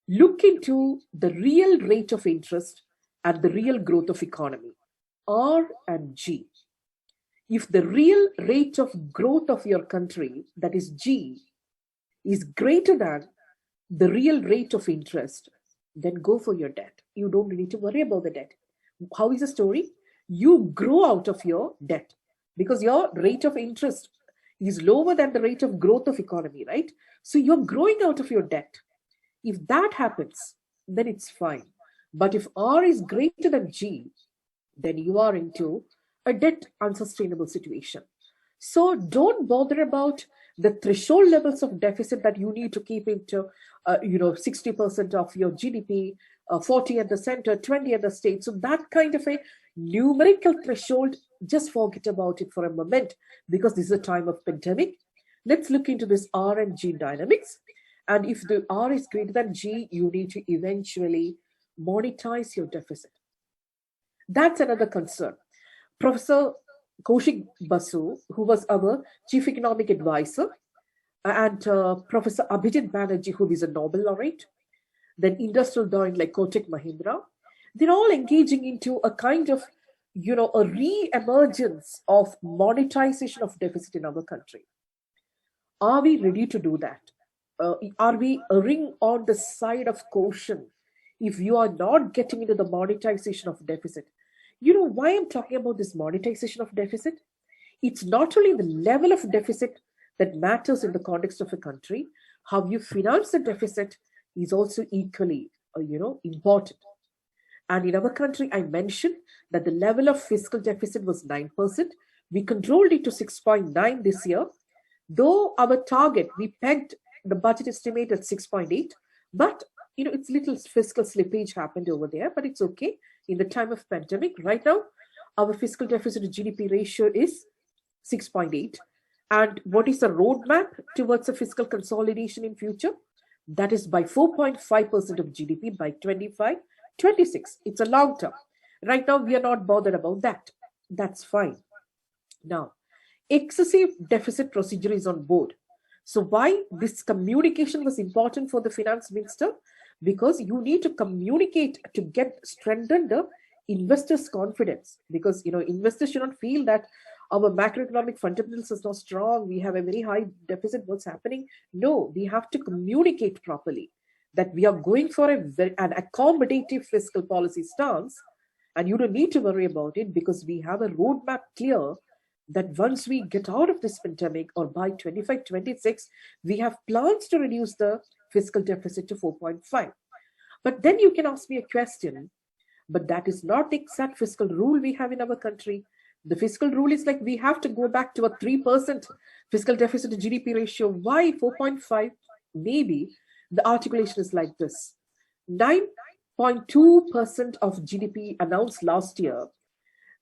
look into the real rate of interest and the real growth of economy, R and G. If the real rate of growth of your country, that is G, is greater than the real rate of interest, then go for your debt. You don't need to worry about the debt. How is the story? You grow out of your debt because your rate of interest is lower than the rate of growth of economy, right? So you're growing out of your debt. If that happens, then it's fine. But if R is greater than G, then you are into a debt unsustainable situation. So don't bother about the threshold levels of deficit that you need to keep into, 60% of your GDP, 40 at the center, 20 at the state. So that kind of a numerical threshold, just forget about it for a moment, because this is a time of pandemic. Let's look into this R and G dynamics. And if the R is greater than G, you need to eventually monetize your deficit. That's another concern. Professor Kaushik Basu, who was our chief economic advisor, and Professor Abhijit Banerjee, who is a Nobel laureate, then industrial giant like Kotak Mahindra, they're all engaging into a kind of, a re-emergence of monetization of deficit in our country. Are we ready to do that? Are we erring on the side of caution if you are not getting into the monetization of deficit? You know why I'm talking about this monetization of deficit? It's not only the level of deficit that matters in the context of a country, how you finance the deficit is also equally, important. And in our country, I mentioned that the level of fiscal deficit was 9%. We controlled it to 6.9 this year. Though our target, we pegged the budget estimate at 6.8, but it's little fiscal slippage happened over there, but it's okay. In the time of pandemic, right now, our fiscal deficit to GDP ratio is 6.8. And what is the roadmap towards a fiscal consolidation in future? That is by 4.5% of GDP by 25-26. It's a long term. Right now, we are not bothered about that. That's fine. Now, excessive deficit procedure is on board. So why this communication was important for the finance minister? Because you need to communicate to get strengthen the investors' confidence. Because investors should not feel that our macroeconomic fundamentals is not strong. We have a very high deficit. What's happening? No, we have to communicate properly that we are going for an accommodative fiscal policy stance, and you don't need to worry about it because we have a roadmap clear that once we get out of this pandemic or by 25-26, we have plans to reduce the fiscal deficit to 4.5. But then you can ask me a question, but that is not the exact fiscal rule we have in our country. The fiscal rule is like we have to go back to a 3% fiscal deficit to GDP ratio. Why 4.5? Maybe the articulation is like this. 9.2% of GDP announced last year.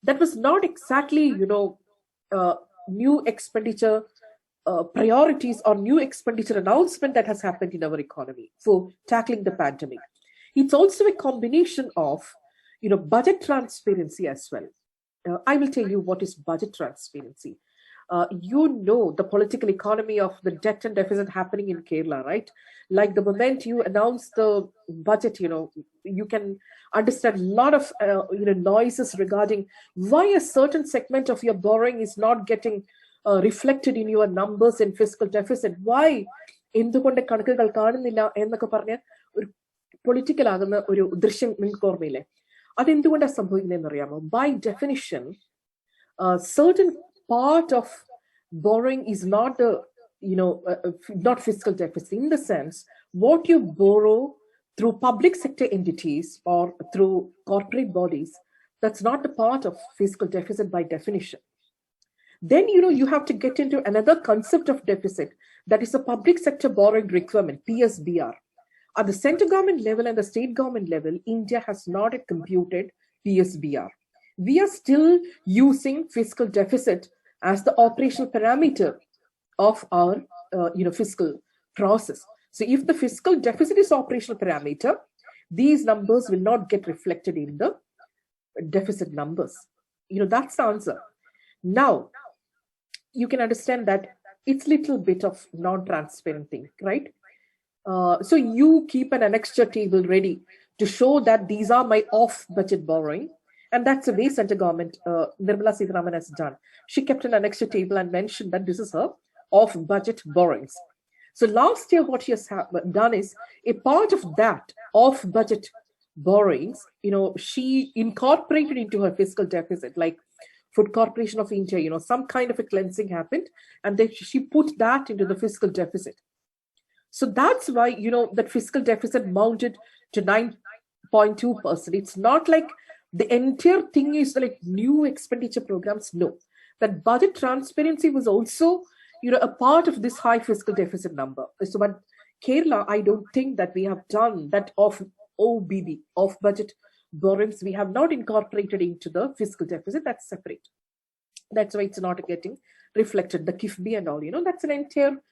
That was not exactly, new expenditure priorities or new expenditure announcement that has happened in our economy for tackling the pandemic. It's also a combination of, budget transparency as well. I will tell you what is budget transparency. The political economy of the debt and deficit happening in Kerala, right? Like the moment you announce the budget, you can understand a lot of, noises regarding why a certain segment of your borrowing is not getting reflected in your numbers in fiscal deficit. Why? എന്തുകൊണ്ട് കണക്കുകൾ കാണുന്നില്ല എന്നൊക്കെ പറഞ്ഞ ഒരു political ആകുന്ന ഒരു ദൃശ്യം നിങ്ങൾക്ക് ഓർമ്മയില്ലേ? അതെന്തുകൊണ്ടാണ് സംഭവിക്കുന്നതെന്ന് അറിയാമോ? By definition, certain part of borrowing is not not fiscal deficit, in the sense what you borrow through public sector entities or through corporate bodies, that's not the part of fiscal deficit by definition. Then you have to get into another concept of deficit, that is a public sector borrowing requirement, PSBR. At the central government level and the state government level, India has not yet computed PSBR. We are still using fiscal deficit as the operational parameter of our fiscal process. So if the fiscal deficit is operational parameter, these numbers will not get reflected in the deficit numbers. That's the answer. Now, you can understand that it's little bit of non-transparent thing, right? So you keep an annexure table ready to show that these are my off-budget borrowing. And that's the way central government, Nirmala Sitharaman has done. She kept an annexure table and mentioned that this is her off-budget borrowings. So last year, what she has done is a part of that off-budget borrowings, she incorporated into her fiscal deficit, like Food Corporation of India, some kind of a cleansing happened, and then she put that into the fiscal deficit. So that's why, that fiscal deficit mounted to 9.2%. It's not like the entire thing is like new expenditure programs. No, that budget transparency was also, a part of this high fiscal deficit number. So, but Kerala, I don't think that we have done that OBB, off-budget borrowings. We have not incorporated into the fiscal deficit. That's separate. That's why it's not getting reflected. The KIFBI and all, that's an entire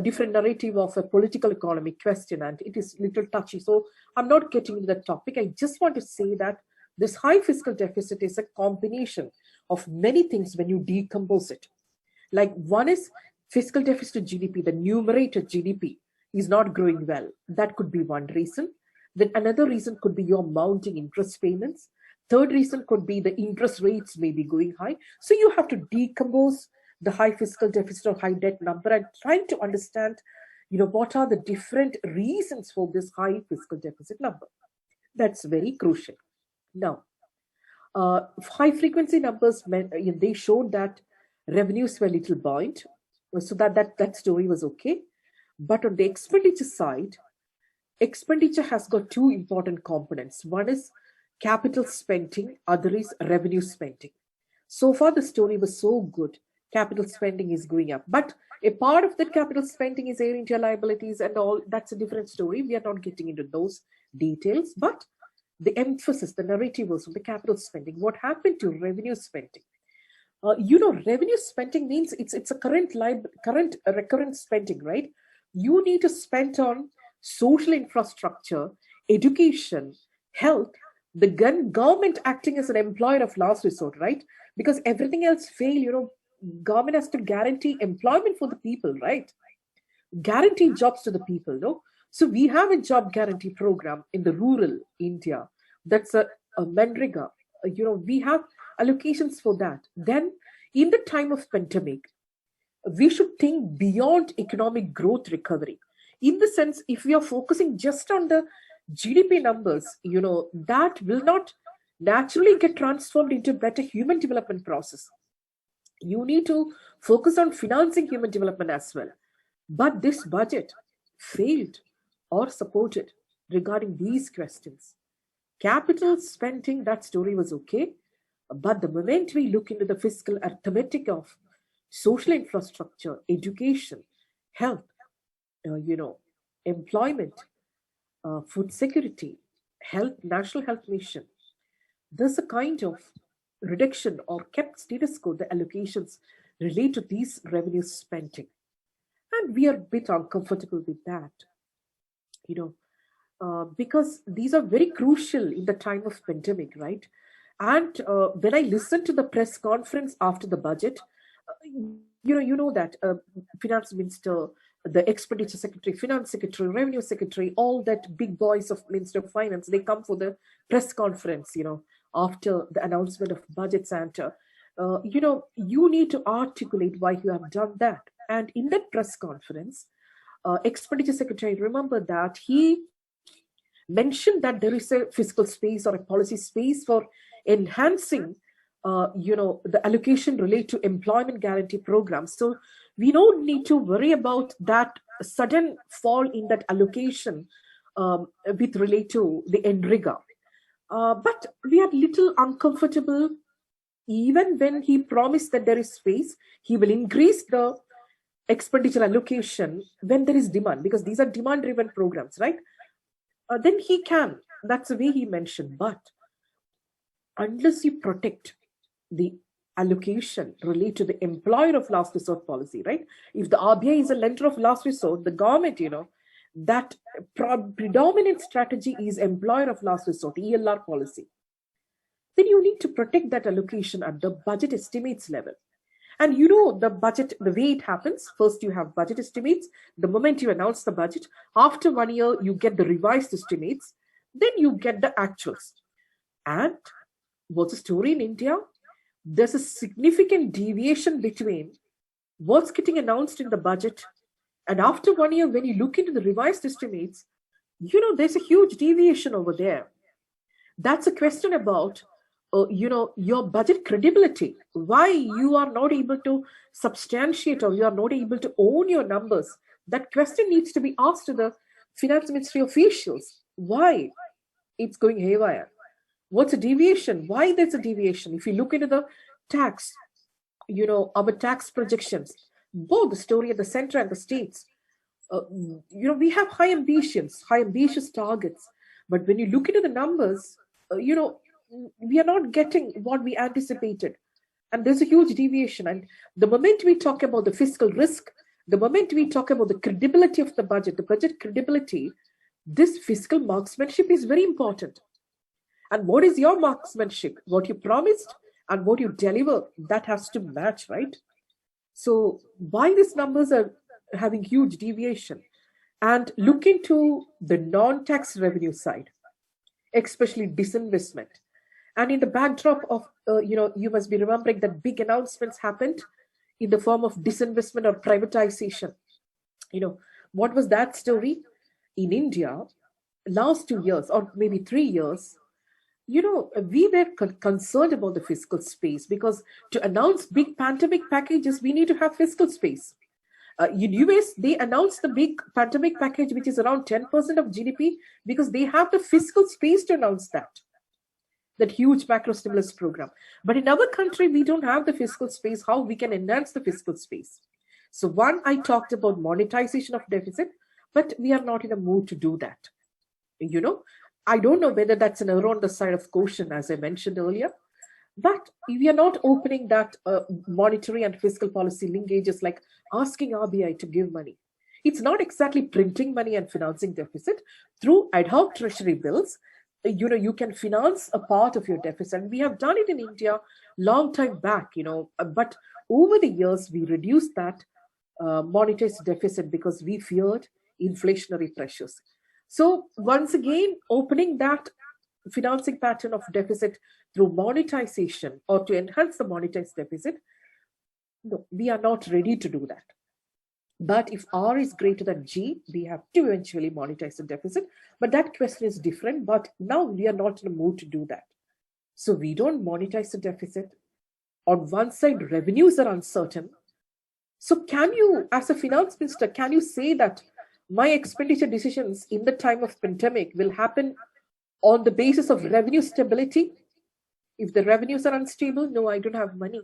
different narrative of a political economic question, and it is little touchy. So I'm not getting into that topic. I just want to say that this high fiscal deficit is a combination of many things when you decompose it. Like one is fiscal deficit to GDP, the numerator GDP is not growing well. That could be one reason. Then another reason could be your mounting interest payments. Third reason could be the interest rates may be going high. So you have to decompose the high fiscal deficit or high debt number and trying to understand, what are the different reasons for this high fiscal deficit number. That's very crucial. Now, High frequency numbers, they showed that revenues were little buoyant, so that story was okay. But on the expenditure side, expenditure has got two important components. One is capital spending, other is revenue spending. So far, the story was so good. Capital spending is going up. But a part of that capital spending is Air India liabilities and all. That's a different story. We are not getting into those details. But the emphasis, the narrative was on the capital spending. What happened to revenue spending? Revenue spending means it's a current recurrent spending, right? You need to spend on social infrastructure, education, health, the government acting as an employer of last resort, right? Because everything else fail, government has to guarantee employment for the people, right? Guarantee jobs to the people, no? So we have a job guarantee program in the rural India. That's a Manrega. We have allocations for that. Then in the time of pandemic, we should think beyond economic growth recovery. In the sense, if we are focusing just on the GDP numbers, that will not naturally get transformed into better human development process. You need to focus on financing human development as well. But this budget failed or supported regarding these questions. Capital spending, that story was okay. But the moment we look into the fiscal arithmetic of social infrastructure, education, health, employment, food security, national health mission, there's a kind of reduction or kept status quo. The allocations relate to these revenue spending. And we are a bit uncomfortable with that, because these are very crucial in the time of pandemic, right? And when I listened to the press conference after the budget, that finance minister, the expenditure secretary, finance secretary, revenue secretary, all that big boys of Minister of Finance, they come for the press conference, after the announcement of budgets. And, you need to articulate why you have done that. And in that press conference, expenditure secretary, remember that he mentioned that there is a fiscal space or a policy space for enhancing the allocation related to employment guarantee programs. So we don't need to worry about that sudden fall in that allocation with relate to the NREGA. But we are little uncomfortable even when he promised that there is space, he will increase the expenditure allocation when there is demand, because these are demand-driven programs, right? Then he can. That's the way he mentioned. But unless you protect the allocation related to the employer of last resort policy, right? If the RBI is a lender of last resort, the government, that predominant strategy is employer of last resort, ELR policy. Then you need to protect that allocation at the budget estimates level. And the budget, the way it happens, first you have budget estimates. The moment you announce the budget, after 1 year, you get the revised estimates. Then you get the actuals. And what's the story in India? There's a significant deviation between what's getting announced in the budget. And after 1 year, when you look into the revised estimates, there's a huge deviation over there. That's a question about your budget credibility, why you are not able to substantiate or you are not able to own your numbers. That question needs to be asked to the finance ministry officials. Why it's going haywire? What's a deviation? Why there's a deviation? If you look into the tax, our tax projections, both the story at the center and the states, we have high ambitious targets. But when you look into the numbers, we are not getting what we anticipated. And there's a huge deviation. And the moment we talk about the fiscal risk, the moment we talk about the credibility of the budget credibility, this fiscal marksmanship is very important. And what is your marksmanship? What you promised and what you deliver, that has to match, right? So why these numbers are having huge deviation? And look into the non-tax revenue side, especially disinvestment. And in the backdrop of, you must be remembering that big announcements happened in the form of disinvestment or privatization. What was that story? In India, last 2 years or maybe 3 years, we were concerned about the fiscal space because to announce big pandemic packages, we need to have fiscal space. In US, they announced the big pandemic package, which is around 10% of GDP, because they have the fiscal space to announce that huge macro stimulus program. But in our country, we don't have the fiscal space, how we can enhance the fiscal space. So one, I talked about monetization of deficit, but we are not in a mood to do that. I don't know whether that's an error on the side of caution, as I mentioned earlier, but we are not opening that monetary and fiscal policy linkages like asking RBI to give money. It's not exactly printing money and financing deficit. Through ad hoc treasury bills, you can finance a part of your deficit. And we have done it in India long time back, but over the years, we reduced that monetized deficit because we feared inflationary pressures. So once again, opening that financing pattern of deficit through monetization or to enhance the monetized deficit, no, we are not ready to do that. But if R is greater than G, we have to eventually monetize the deficit. But that question is different. But now we are not in a mood to do that. So we don't monetize the deficit. On one side, revenues are uncertain. So can you, as a finance minister, can you say that my expenditure decisions in the time of pandemic will happen on the basis of revenue stability? If the revenues are unstable, no, I don't have money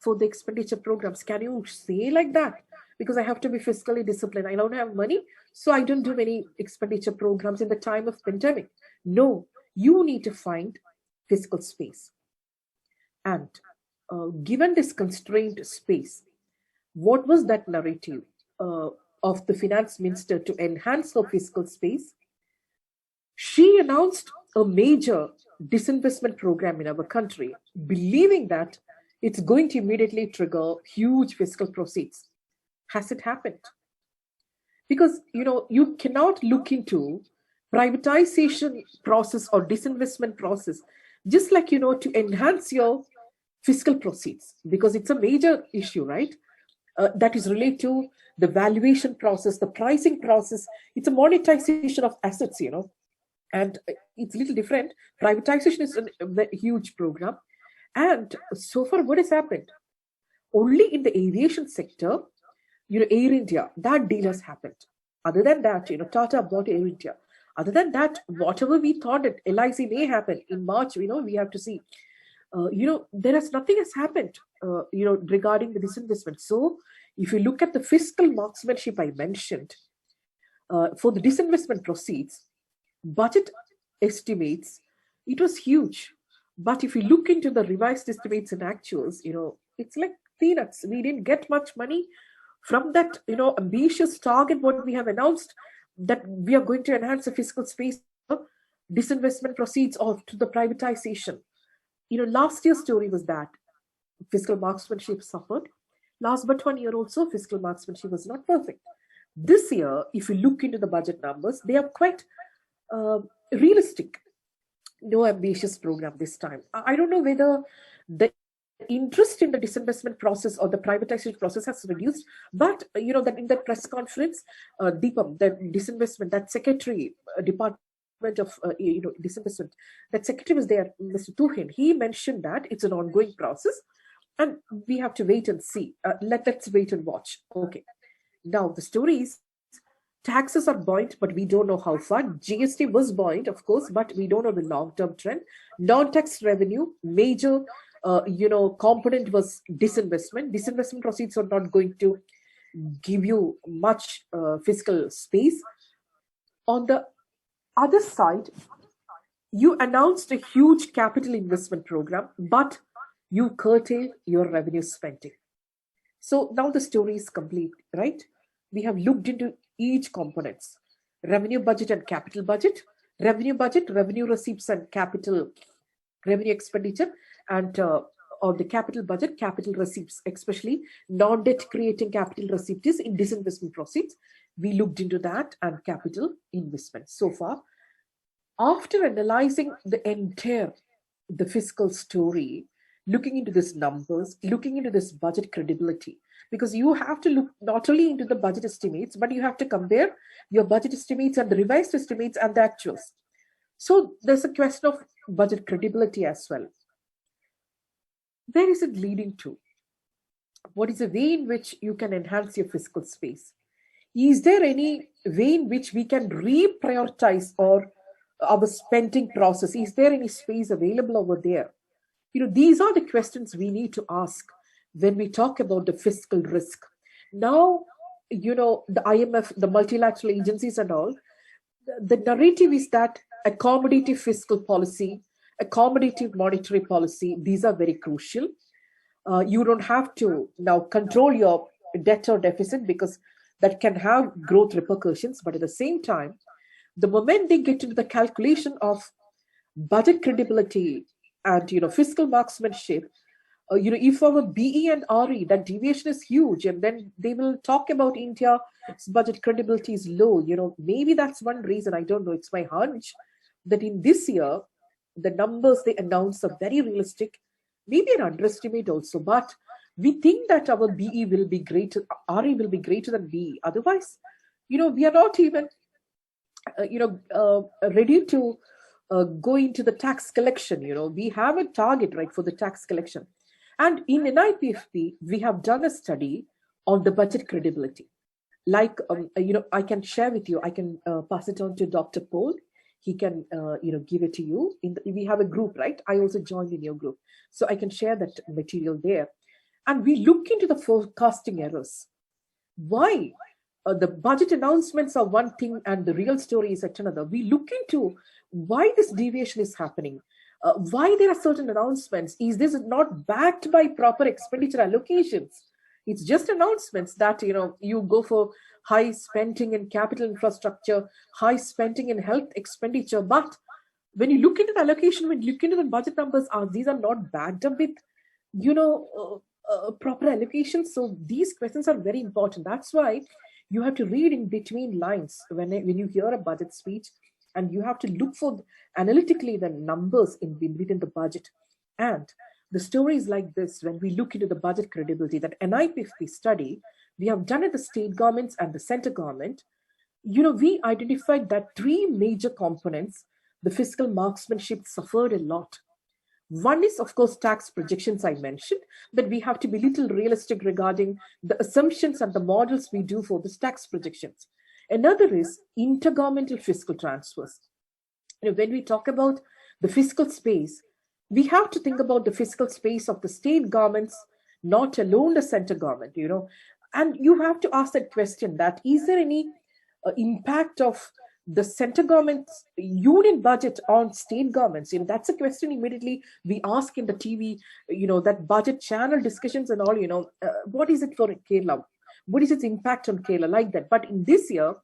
for the expenditure programs. Can you say like that? Because I have to be fiscally disciplined. I don't have money, so I don't do many expenditure programs in the time of pandemic. No, you need to find fiscal space. And given this constrained space, what was that narrative of the finance minister to enhance her fiscal space? She announced a major disinvestment program in our country, believing that it's going to immediately trigger huge fiscal proceeds. Has it happened? Because, you cannot look into privatization process or disinvestment process just like, to enhance your fiscal proceeds, because it's a major issue, right? That is related to the valuation process, the pricing process. It's a monetization of assets, and it's a little different. Privatization is a huge program. And so far, what has happened? Only in the aviation sector, Air India, that deal has happened. Other than that, Tata bought Air India. Other than that, whatever we thought that LIC may happen in March, we have to see. Nothing has happened, regarding the disinvestment. So if you look at the fiscal marksmanship I mentioned, for the disinvestment proceeds, budget estimates, it was huge. But if you look into the revised estimates and actuals, it's like peanuts. We didn't get much money from that, ambitious target what we have announced, that we are going to enhance the fiscal space, disinvestment proceeds or to the privatization. Last year's story was that fiscal marksmanship suffered. Last but 1 year also, fiscal marksmanship was not perfect. This year, if you look into the budget numbers, they are quite realistic. No ambitious program this time. I don't know whether the interest in the disinvestment process or the privatization process has reduced, but that in the press conference, Deepam, the disinvestment, that secretary, department of disinvestment, that secretary was there, Mr. Tuhin. He mentioned that it's an ongoing process, and we have to wait and see. Let's wait and watch. Okay. Now the story is, taxes are buoyant, but we don't know how far. GST was buoyant, of course, but we don't know the long-term trend. Non-tax revenue, major, component was disinvestment. Disinvestment proceeds are not going to give you much fiscal space. On the other side, you announced a huge capital investment program, but you curtailed your revenue spending. So now the story is complete, right? We have looked into each components: revenue budget and capital budget, revenue budget, revenue receipts and capital revenue expenditure, and on the capital budget, capital receipts, especially non-debt creating capital receipts in disinvestment proceeds. We looked into that and capital investment. So far, after analyzing the fiscal story, looking into these numbers, looking into this budget credibility, because you have to look not only into the budget estimates, but you have to compare your budget estimates and the revised estimates and the actuals. So there's a question of budget credibility as well. Where is it leading to? What is the way in which you can enhance your fiscal space? Is there any way in which we can reprioritize our spending process? Is there any space available over there? These are the questions we need to ask when we talk about the fiscal risk. Now, the IMF, the multilateral agencies and all, the narrative is that accommodative fiscal policy, accommodative monetary policy, these are very crucial. You don't have to now control your debt or deficit because that can have growth repercussions. But at the same time, the moment they get into the calculation of budget credibility and fiscal marksmanship, if our BE and RE, that deviation is huge, and then they will talk about India's budget credibility is low. Maybe that's one reason. I don't know. It's my hunch that in this year, the numbers they announce are very realistic, maybe an underestimate also. But we think that our BE will be greater, RE will be greater than BE. Otherwise, we are not even, ready to go into the tax collection. We have a target, right, for the tax collection. And in NIPFP, we have done a study on the budget credibility. Like, I can share with you, I can pass it on to Dr. Paul. He can, give it to you. We have a group, right? I also joined in your group. So I can share that material there. And we look into the forecasting errors. Why? The budget announcements are one thing and the real story is at another. We look into why this deviation is happening. Why there are certain announcements. Is this not backed by proper expenditure allocations? It's just announcements that, you go for high spending in capital infrastructure, high spending in health expenditure. But when you look into the allocation, when you look into the budget numbers, these are not backed up with, proper allocations. So these questions are very important. That's why you have to read in between lines when you hear a budget speech, and you have to look for analytically the numbers within the budget. And the story is like this. When we look into the budget credibility, that NIPFP study we have done at the state governments and the center government, we identified that three major components, the fiscal marksmanship suffered a lot. One is, of course, tax projections I mentioned, that we have to be little realistic regarding the assumptions and the models we do for this tax projections. Another is intergovernmental fiscal transfers. When we talk about the fiscal space, we have to think about the fiscal space of the state governments, not alone the center government, and you have to ask that question, that is there any impact of the center government's union budget on state governments? That's a question immediately we ask in the TV, that budget channel discussions and all, what is it for Kerala? What is its impact on Kerala, like that? But in this year,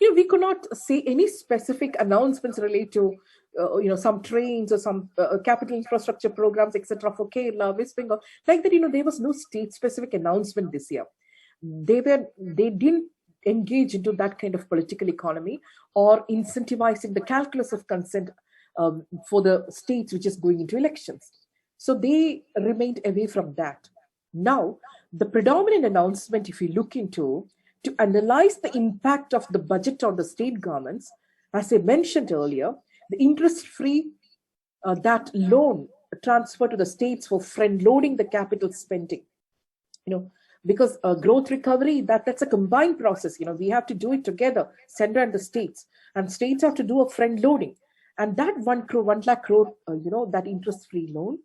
we could not say any specific announcements related to, some trains or some capital infrastructure programs, etc. for Kerala, West Bengal, like that. There was no state-specific announcement this year. They didn't engage into that kind of political economy or incentivizing the calculus of consent for the states which is going into elections. So they remained away from that. Now, the predominant announcement, if you look into, to analyze the impact of the budget on the state governments, as I mentioned earlier, the interest-free, that loan transfer to the states for front-loading the capital spending, because growth recovery, that's a combined process. We have to do it together, center and the states have to do a front-loading. And that 1 lakh crore, that interest-free loan,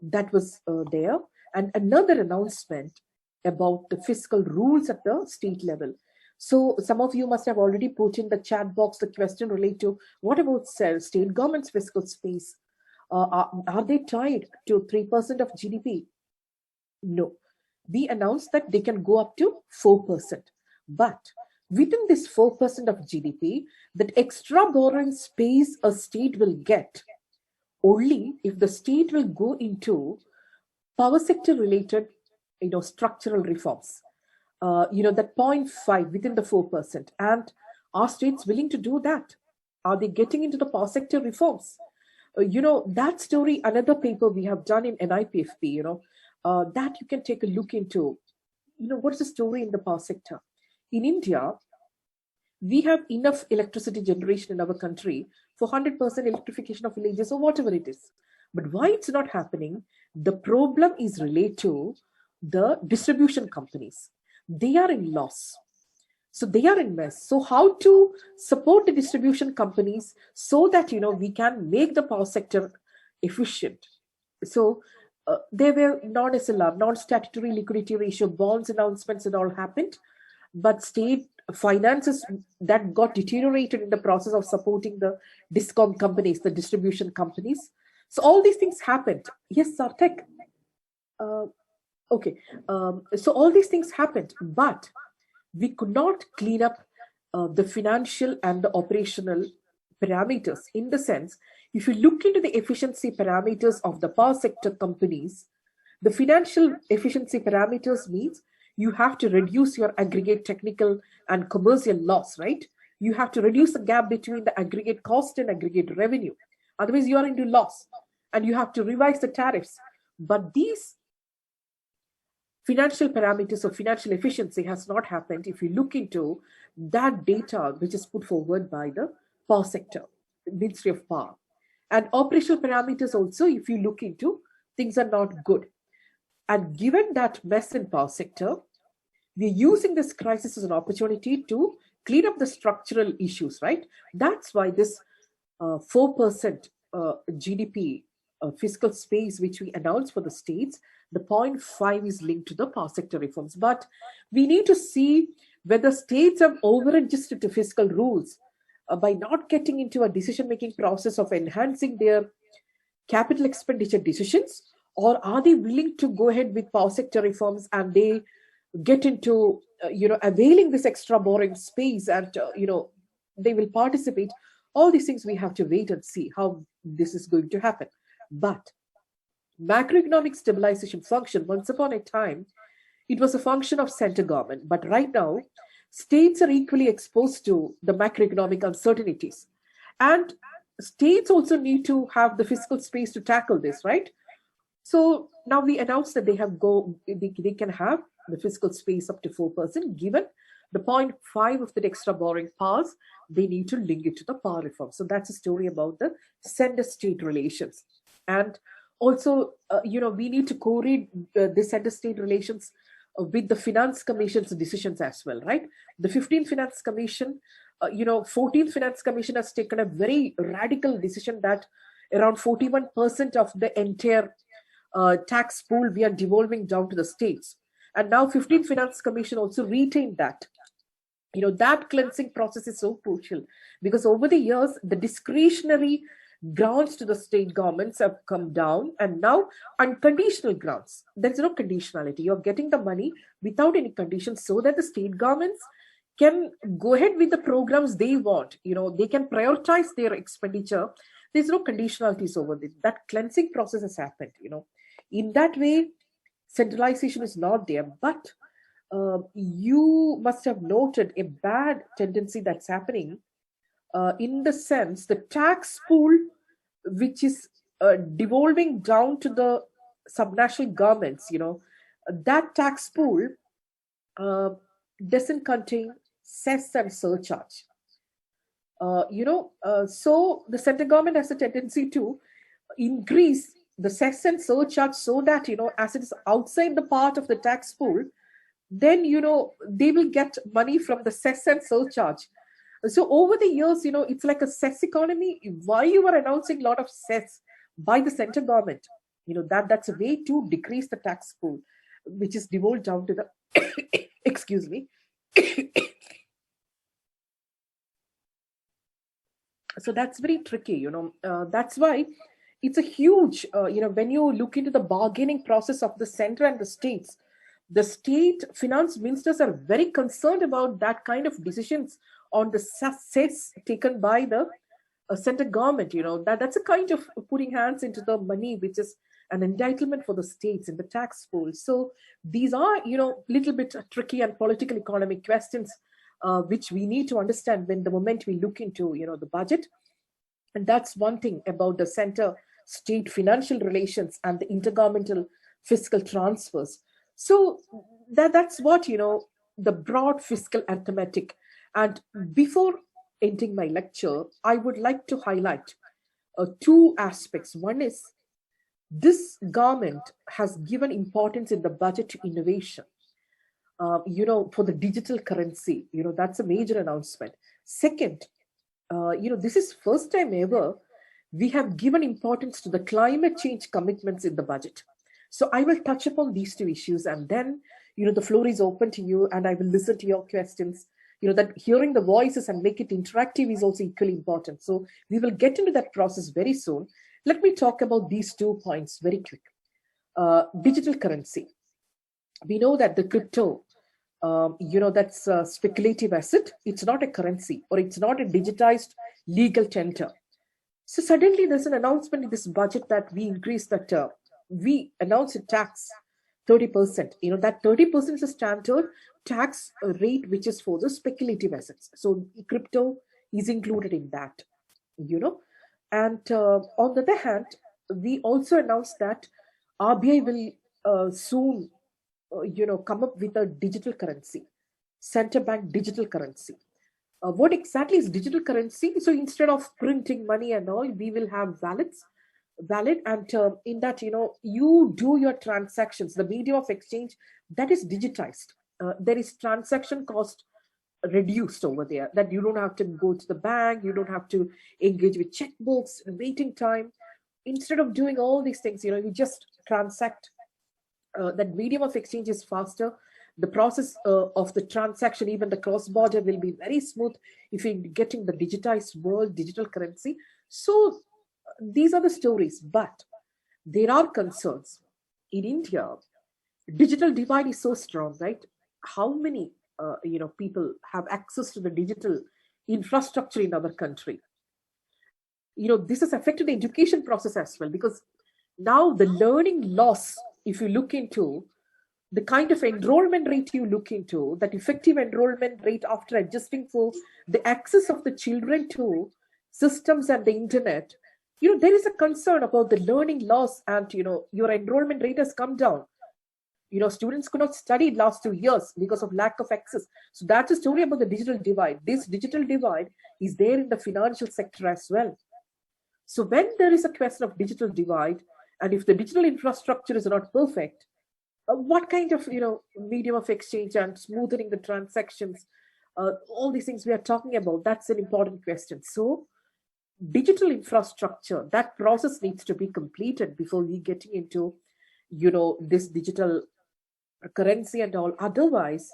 that was there. And another announcement about the fiscal rules at the state level. So some of you must have already put in the chat box the question related to what about state government's fiscal space? Are they tied to 3% of GDP? No. We announced that they can go up to 4%. But within this 4% of GDP, that extra borrowing space a state will get only if the state will go into power sector related, structural reforms. That 0.5 within the 4%. And are states willing to do that? Are they getting into the power sector reforms? That story, another paper we have done in NIPFP, that you can take a look into. What is the story in the power sector? In India, we have enough electricity generation in our country for 100% electrification of villages or whatever it is. But why it's not happening? The problem is related to the distribution companies. They are in loss. So they are in mess. So how to support the distribution companies so that, we can make the power sector efficient? So there were non-SLR, non-statutory liquidity ratio bonds announcements and all happened, but state finances that got deteriorated in the process of supporting the discom companies, the distribution companies. So all these things happened. Yes, Sarthak. Okay. So all these things happened, but we could not clean up the financial and the operational parameters. In the sense, if you look into the efficiency parameters of the power sector companies, the financial efficiency parameters means you have to reduce your aggregate technical and commercial loss, right? You have to reduce the gap between the aggregate cost and aggregate revenue. Otherwise, you are into loss and you have to revise the tariffs. But these financial parameters of financial efficiency has not happened if you look into that data which is put forward by the power sector, Ministry of Power. And operational parameters also, if you look into, things are not good. And given that mess in power sector, we're using this crisis as an opportunity to clean up the structural issues, right? That's why this 4% GDP fiscal space which we announced for the states, the 0.5 is linked to the power sector reforms. But we need to see whether states have over-adjusted to fiscal rules by not getting into a decision-making process of enhancing their capital expenditure decisions, or are they willing to go ahead with power sector reforms and they get into, availing this extra borrowing space and, they will participate. All these things we have to wait and see how this is going to happen. But macroeconomic stabilization function, once upon a time, it was a function of center government. But right now, states are equally exposed to the macroeconomic uncertainties. And states also need to have the fiscal space to tackle this, right? So now we announced that they can have the fiscal space up to 4%, given the 0.5 of the extra borrowing powers, they need to link it to the power reform. So that's a story about the center-state relations. And also, we need to co-read the center-state relations with the Finance Commission's decisions as well, right? The 15th Finance Commission, 14th Finance Commission has taken a very radical decision that around 41% of the entire tax pool we are devolving down to the states. And now 15th Finance Commission also retained that. That cleansing process is so crucial because over the years, the discretionary grants to the state governments have come down, and now unconditional grants. There's no conditionality. You're getting the money without any conditions so that the state governments can go ahead with the programs they want. They can prioritize their expenditure. There's no conditionalities over this. That cleansing process has happened. In that way, centralization is not there. But you must have noted a bad tendency that's happening in the sense the tax pool which is devolving down to the subnational governments, that tax pool doesn't contain cess and surcharge. So the central government has a tendency to increase the cess and surcharge so that, as it is outside the part of the tax pool, then, they will get money from the cess and surcharge. So over the years, it's like a cess economy. Why you are announcing a lot of cess by the central government? That's a way to decrease the tax pool, which is devolved down to the, excuse me. So that's very tricky, that's why it's a huge, when you look into the bargaining process of the center and the states, the state finance ministers are very concerned about that kind of decisions on the cess taken by the central government. That's a kind of putting hands into the money, which is an entitlement for the states in the tax pool. So these are, little bit tricky and political economic questions, which we need to understand when the moment we look into, the budget. And that's one thing about the center-state financial relations and the intergovernmental fiscal transfers. So that's what, the broad fiscal arithmetic And before ending my lecture, I would like to highlight two aspects. One is this government has given importance in the budget to innovation. For the digital currency, that's a major announcement. Second, this is first time ever we have given importance to the climate change commitments in the budget. So I will touch upon these two issues, and then, the floor is open to you, and I will listen to your questions. That hearing the voices and make it interactive is also equally important. So we will get into that process very soon. Let me talk about these 2 points very quick. Digital currency. We know that the crypto, that's a speculative asset. It's not a currency, or it's not a digitized legal tender. So suddenly there's an announcement in this budget that we increase that, we announce a tax 30%. That 30% is a standard tax rate, which is for the speculative assets. So crypto is included in that, And on the other hand, we also announced that RBI will soon, come up with a digital currency, central bank digital currency. What exactly is digital currency? So instead of printing money and all, we will have valid, and in that, you do your transactions, the medium of exchange, that is digitized. There is transaction cost reduced over there, that you don't have to go to the bank, you don't have to engage with checkbooks, waiting time. Instead of doing all these things, you just transact. That medium of exchange is faster. The process of the transaction, even the cross-border, will be very smooth if you're getting the digitized world, digital currency. So these are the stories, but there are concerns. In India, digital divide is so strong, right? How many people have access to the digital infrastructure in our country? This has affected the education process as well, because now the learning loss, if you look into the kind of enrollment rate you look into, that effective enrollment rate after adjusting for the access of the children to systems and the internet, there is a concern about the learning loss, and, your enrollment rate has come down. Students could not study last 2 years because of lack of access. So that's a story about the digital divide. This digital divide is there in the financial sector as well. So when there is a question of digital divide, and if the digital infrastructure is not perfect, what kind of, medium of exchange and smoothing the transactions, all these things we are talking about, that's an important question. So digital infrastructure, that process needs to be completed before we get into, this digital currency and all. Otherwise,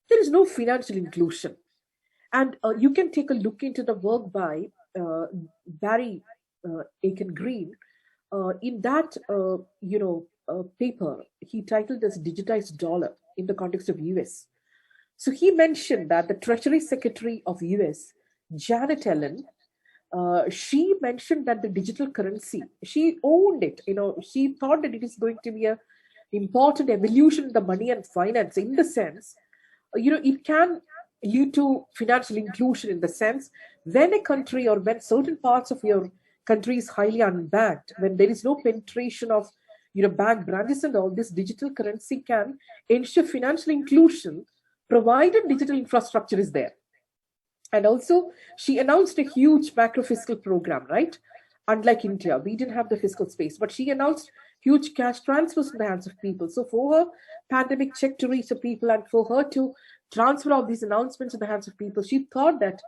there is no financial inclusion. And you can take a look into the work by Barry Aiken Green. In that, paper, he titled as Digitized Dollar in the context of US. So he mentioned that the Treasury Secretary of US, Janet Yellen, she mentioned that the digital currency, she owned it. She thought that it is going to be a important evolution in the money and finance, in the sense, it can lead to financial inclusion, in the sense, when a country, or when certain parts of your country is highly unbanked, when there is no penetration of bank branches and all, this digital currency can ensure financial inclusion, provided digital infrastructure is there. And also, she announced a huge macro fiscal program, right? Unlike India, we didn't have the fiscal space, but she announced huge cash transfers in the hands of people. So for her pandemic check to reach the people, and for her to transfer all these announcements in the hands of people, she thought that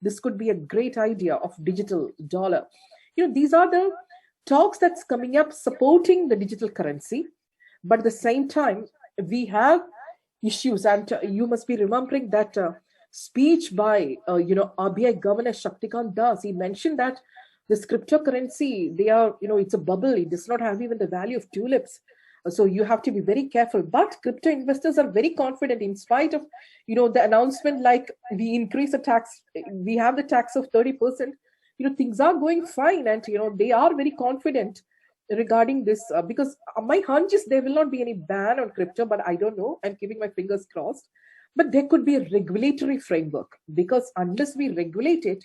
this could be a great idea of digital dollar. These are the talks that's coming up supporting the digital currency. But at the same time, we have issues, and you must be remembering that speech by RBI Governor Shaktikant Das. He mentioned that this cryptocurrency, they are, it's a bubble. It does not have even the value of tulips. So you have to be very careful. But crypto investors are very confident, in spite of, the announcement, like we increase the tax, we have the tax of 30%. Things are going fine, and they are very confident regarding this, because my hunch is there will not be any ban on crypto, but I don't know. I'm keeping my fingers crossed. But there could be a regulatory framework, because unless we regulate it,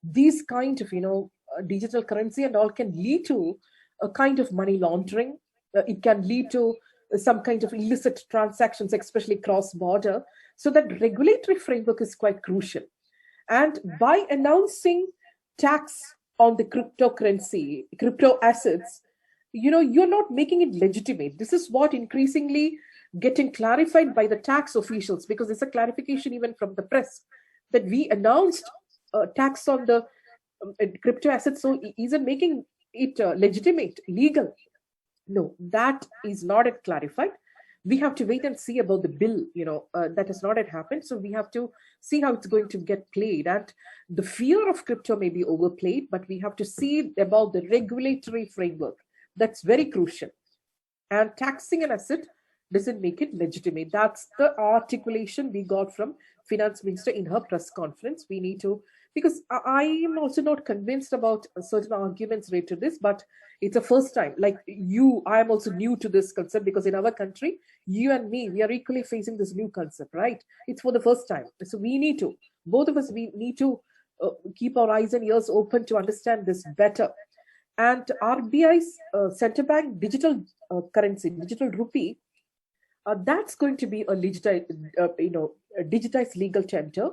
these kind of digital currency and all can lead to a kind of money laundering. It can lead to some kind of illicit transactions, especially cross-border. So that regulatory framework is quite crucial. And by announcing tax on the cryptocurrency, crypto assets, you're not making it legitimate. This is what increasingly getting clarified by the tax officials, because it's a clarification even from the press that we announced tax on the crypto assets. So isn't making it legitimate, legal? No, that is not yet clarified. We have to wait and see about the bill, that has not yet happened. So we have to see how it's going to get played. And the fear of crypto may be overplayed, but we have to see about the regulatory framework. That's very crucial. And taxing an asset doesn't make it legitimate. That's the articulation we got from Finance Minister in her press conference. We need to, because I am also not convinced about certain arguments related to this, but it's a first time. Like I am also new to this concept, because in our country, you and me, we are equally facing this new concept, right? It's for the first time. So we need to, both of us, we need to keep our eyes and ears open to understand this better. And RBI's central bank digital currency, digital rupee, that's going to be a digitized legal tender.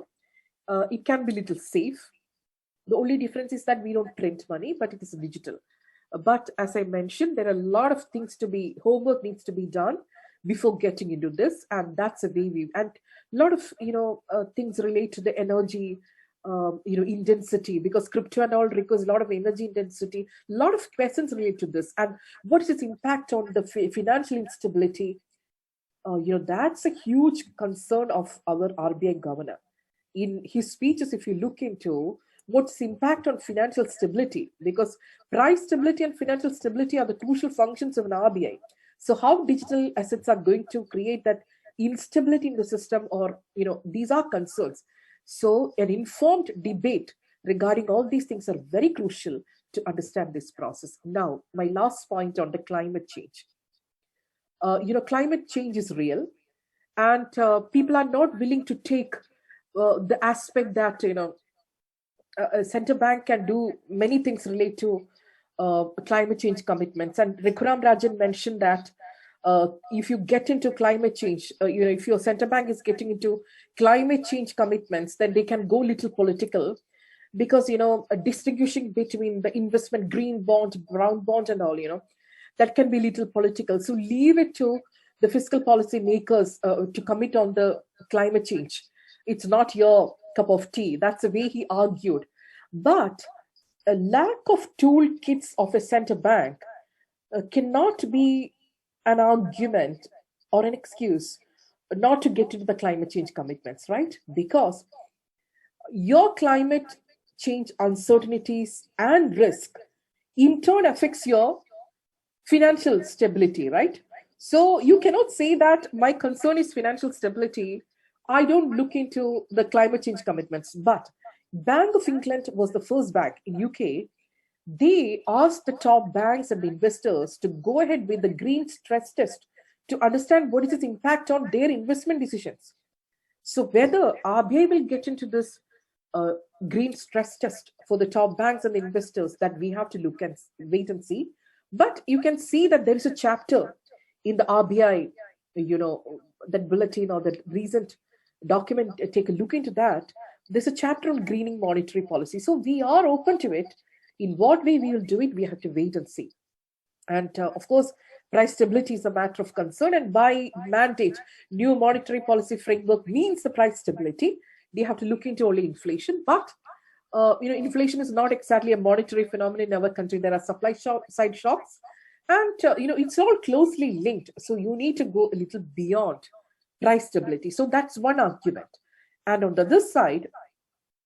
It can be a little safe. The only difference is that we don't print money, but it is digital. But as I mentioned, there are a lot of things homework needs to be done before getting into this. And that's a way and a lot of, things relate to the energy, intensity, because crypto and all requires a lot of energy intensity. A lot of questions relate to this. And what is its impact on the financial instability? That's a huge concern of our RBI governor. In his speeches, if you look into what's impact on financial stability, because price stability and financial stability are the crucial functions of an RBI. So how digital assets are going to create that instability in the system, or, these are concerns. So an informed debate regarding all these things are very crucial to understand this process. Now, my last point on the climate change. Climate change is real, and people are not willing to take the aspect that, a central bank can do many things related to climate change commitments. And Rikuram Rajan mentioned that if you get into climate change, if your central bank is getting into climate change commitments, then they can go little political, because, distinguishing between the investment green bond, brown bond and all, that can be little political. So leave it to the fiscal policy makers to commit on the climate change. It's not your cup of tea. That's the way he argued. But a lack of toolkits of a central bank cannot be an argument or an excuse not to get into the climate change commitments, right? Because your climate change uncertainties and risk in turn affects your financial stability, right? So you cannot say that my concern is financial stability, I don't look into the climate change commitments. But Bank of England was the first bank in UK. They asked the top banks and the investors to go ahead with the green stress test to understand what is its impact on their investment decisions. So whether RBI will get into this green stress test for the top banks and the investors, that we have to look and wait and see. But you can see that there is a chapter in the RBI, that bulletin or that recent document, take a look into that. There's a chapter on greening monetary policy. So we are open to it. In what way we will do it, we have to wait and see. And of course, price stability is a matter of concern. And by mandate, new monetary policy framework means the price stability. They have to look into only inflation. But inflation is not exactly a monetary phenomenon in our country. There are supply side shocks, and it's all closely linked. So you need to go a little beyond price stability. So that's one argument. And on the other side,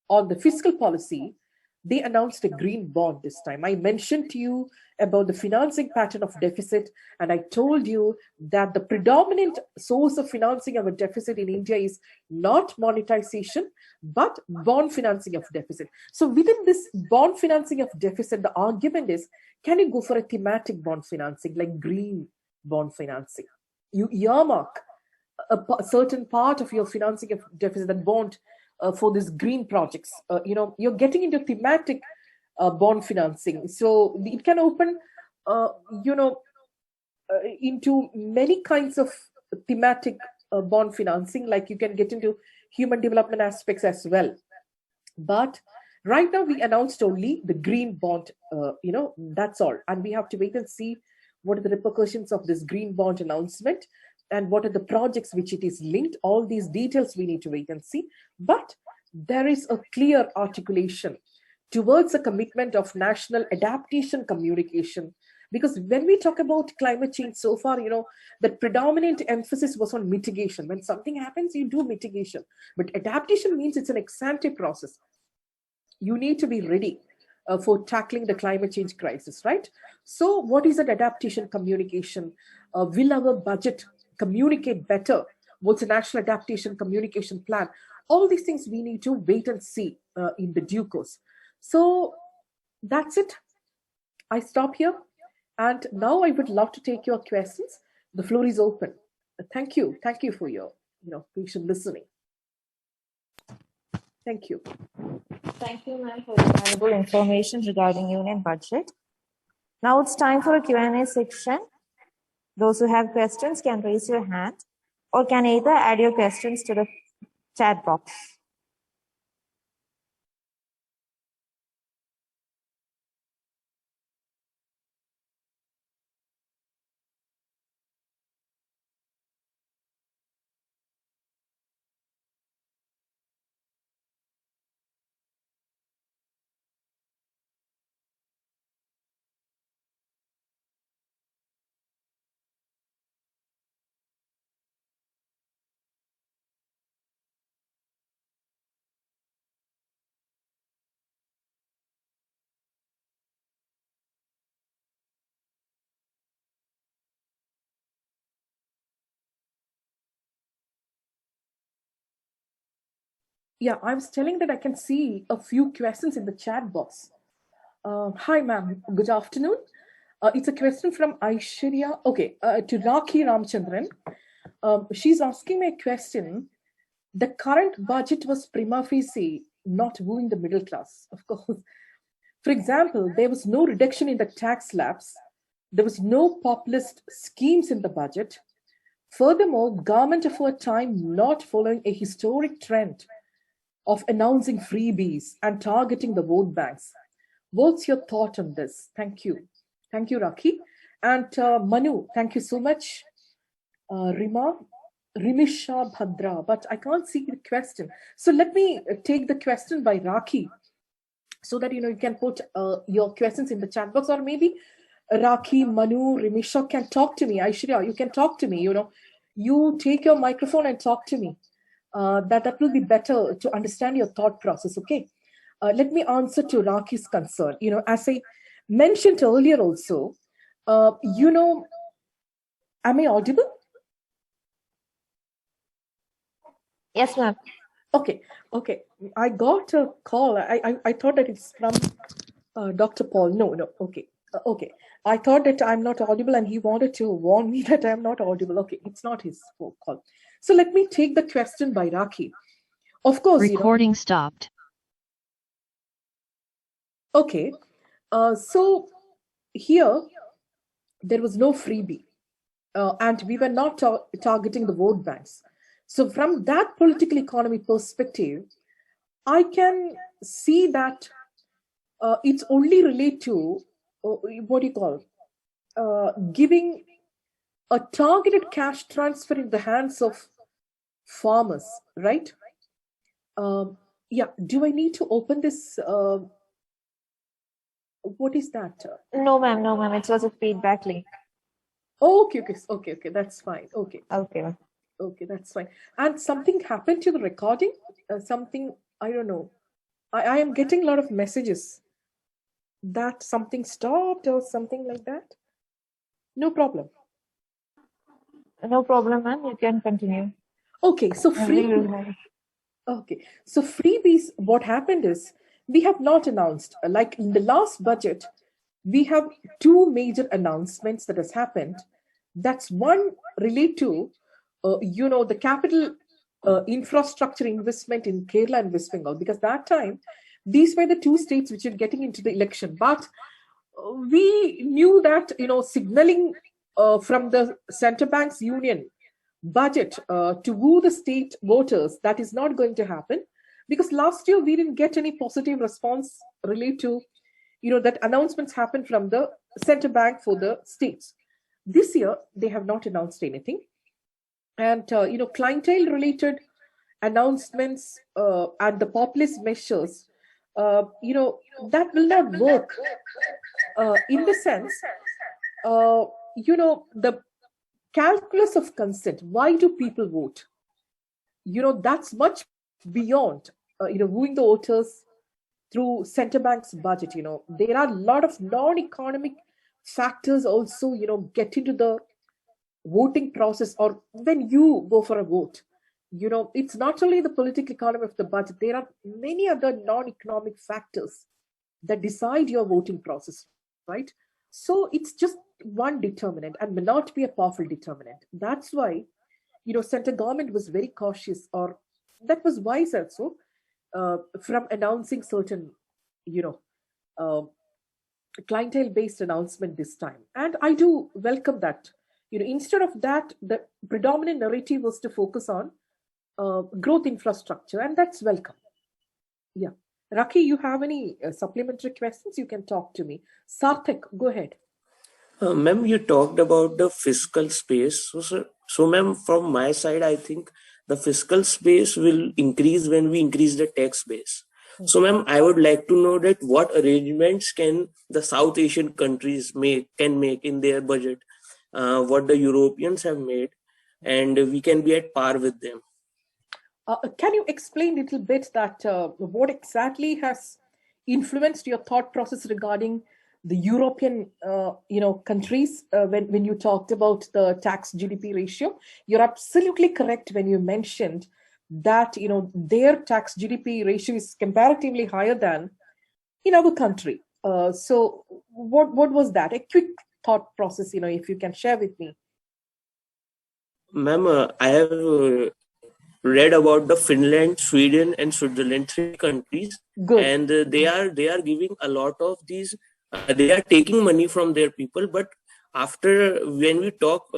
on the fiscal policy, they announced a green bond this time. I mentioned to you about the financing pattern of deficit, and I told you that the predominant source of financing of a deficit in India is not monetization, but bond financing of deficit. So within this bond financing of deficit, the argument is, can you go for a thematic bond financing, like green bond financing? You earmark a certain part of your financing of deficit, that bond, for these green projects. You're getting into thematic bond financing. So it can open, into many kinds of thematic bond financing, like you can get into human development aspects as well. But right now we announced only the green bond, that's all. And we have to wait and see what are the repercussions of this green bond announcement and what are the projects which it is linked. All these details we need to wait and see. But there is a clear articulation towards a commitment of national adaptation communication. Because when we talk about climate change so far, the predominant emphasis was on mitigation. When something happens, you do mitigation. But adaptation means it's an ex ante process. You need to be ready for tackling the climate change crisis, right? So what is that adaptation communication? Will our budget communicate better? What's the national adaptation communication plan? All these things we need to wait and see in the due course. So that's it. I stop here. And now I would love to take your questions. The floor is open. Thank you. Thank you for your patient listening. Thank you. Thank you, ma'am, for the valuable information regarding union budget. Now it's time for a Q&A section. Those who have questions can raise your hand or can either add your questions to the chat box. Yeah, I was telling that I can see a few questions in the chat box. Hi, ma'am. Good afternoon. It's a question from Aishwarya. Okay, to Rakhi Ramchandran. She's asking me a question. The current budget was prima facie not wooing the middle class, of course. For example, there was no reduction in the tax slabs. There was no populist schemes in the budget. Furthermore, government for a time not following a historic trend of announcing freebies and targeting the vote banks. What's your thought on this? Thank you. Thank you, Rakhi. And Manu, thank you so much. Rimisha Bhadra, but I can't see the question. So let me take the question by Rakhi so that you can put your questions in the chat box, or maybe Rakhi, Manu, Rimisha can talk to me. Aishwarya, you can talk to me. You take your microphone and talk to me. That will be better to understand your thought process. Okay. Let me answer to Rakhi's concern. As I mentioned earlier also, am I audible? Yes, ma'am. Okay. I got a call. I thought that it's from Dr. Paul. No. Okay. Okay. I thought that I'm not audible and he wanted to warn me that I'm not audible. Okay. It's not his call. So let me take the question by Rakhi. Of course, recording stopped. Okay. So here, there was no freebie. And we were not targeting the vote banks. So from that political economy perspective, I can see that it's only related to, giving a targeted cash transfer in the hands of farmers, right? Yeah, do I need to open this? What is that? No, ma'am. It was a feedback link. Okay, that's fine. Okay, that's fine. And something happened to the recording? Something, I don't know. I am getting a lot of messages that something stopped or something like that. No problem. No problem, ma'am. You can continue. Okay, so freebies. What happened is we have not announced, like in the last budget, we have two major announcements that has happened. That's one related to, the capital infrastructure investment in Kerala and West Bengal, because that time, these were the two states which are getting into the election. But we knew that, signaling from the central bank's union budget to woo the state voters, that is not going to happen, because last year we didn't get any positive response related to, that announcements happened from the central bank for the states. This year they have not announced anything, and clientele related announcements and the populist measures, that will not work in the sense, the calculus of consent. Why do people vote? That's much beyond, wooing the voters through central bank's budget. There are a lot of non-economic factors also, get into the voting process, or when you go for a vote. It's not only the political economy of the budget. There are many other non-economic factors that decide your voting process, right? So it's just one determinant and may not be a powerful determinant. That's why, central government was very cautious, or that was wise also, from announcing certain, clientele-based announcement this time. And I do welcome that. Instead of that, the predominant narrative was to focus on growth infrastructure, and that's welcome. Yeah. Raki, you have any supplementary questions? You can talk to me. Sarthak, go ahead. Ma'am, you talked about the fiscal space. So ma'am, from my side, I think the fiscal space will increase when we increase the tax base. So ma'am, I would like to know that what arrangements can the South Asian countries make in their budget, what the Europeans have made, and we can be at par with them. Can you explain a little bit that what exactly has influenced your thought process regarding the European, countries when you talked about the tax GDP ratio? You're absolutely correct when you mentioned that their tax GDP ratio is comparatively higher than in our country. So what was that? A quick thought process, if you can share with me. Ma'am, I have read about the Finland, Sweden, and Switzerland, 3 countries. Good. And they are giving a lot of these. They are taking money from their people, but after when we talk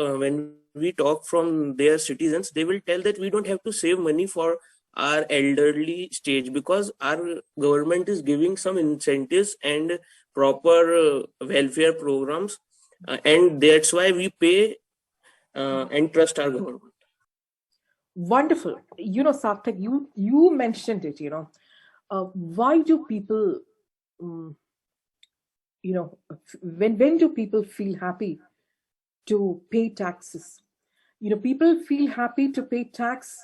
from their citizens, they will tell that we don't have to save money for our elderly stage because our government is giving some incentives and proper welfare programs, and that's why we pay and trust our government. Wonderful. Sarthak, you mentioned it, why do people, when do people feel happy to pay taxes? People feel happy to pay tax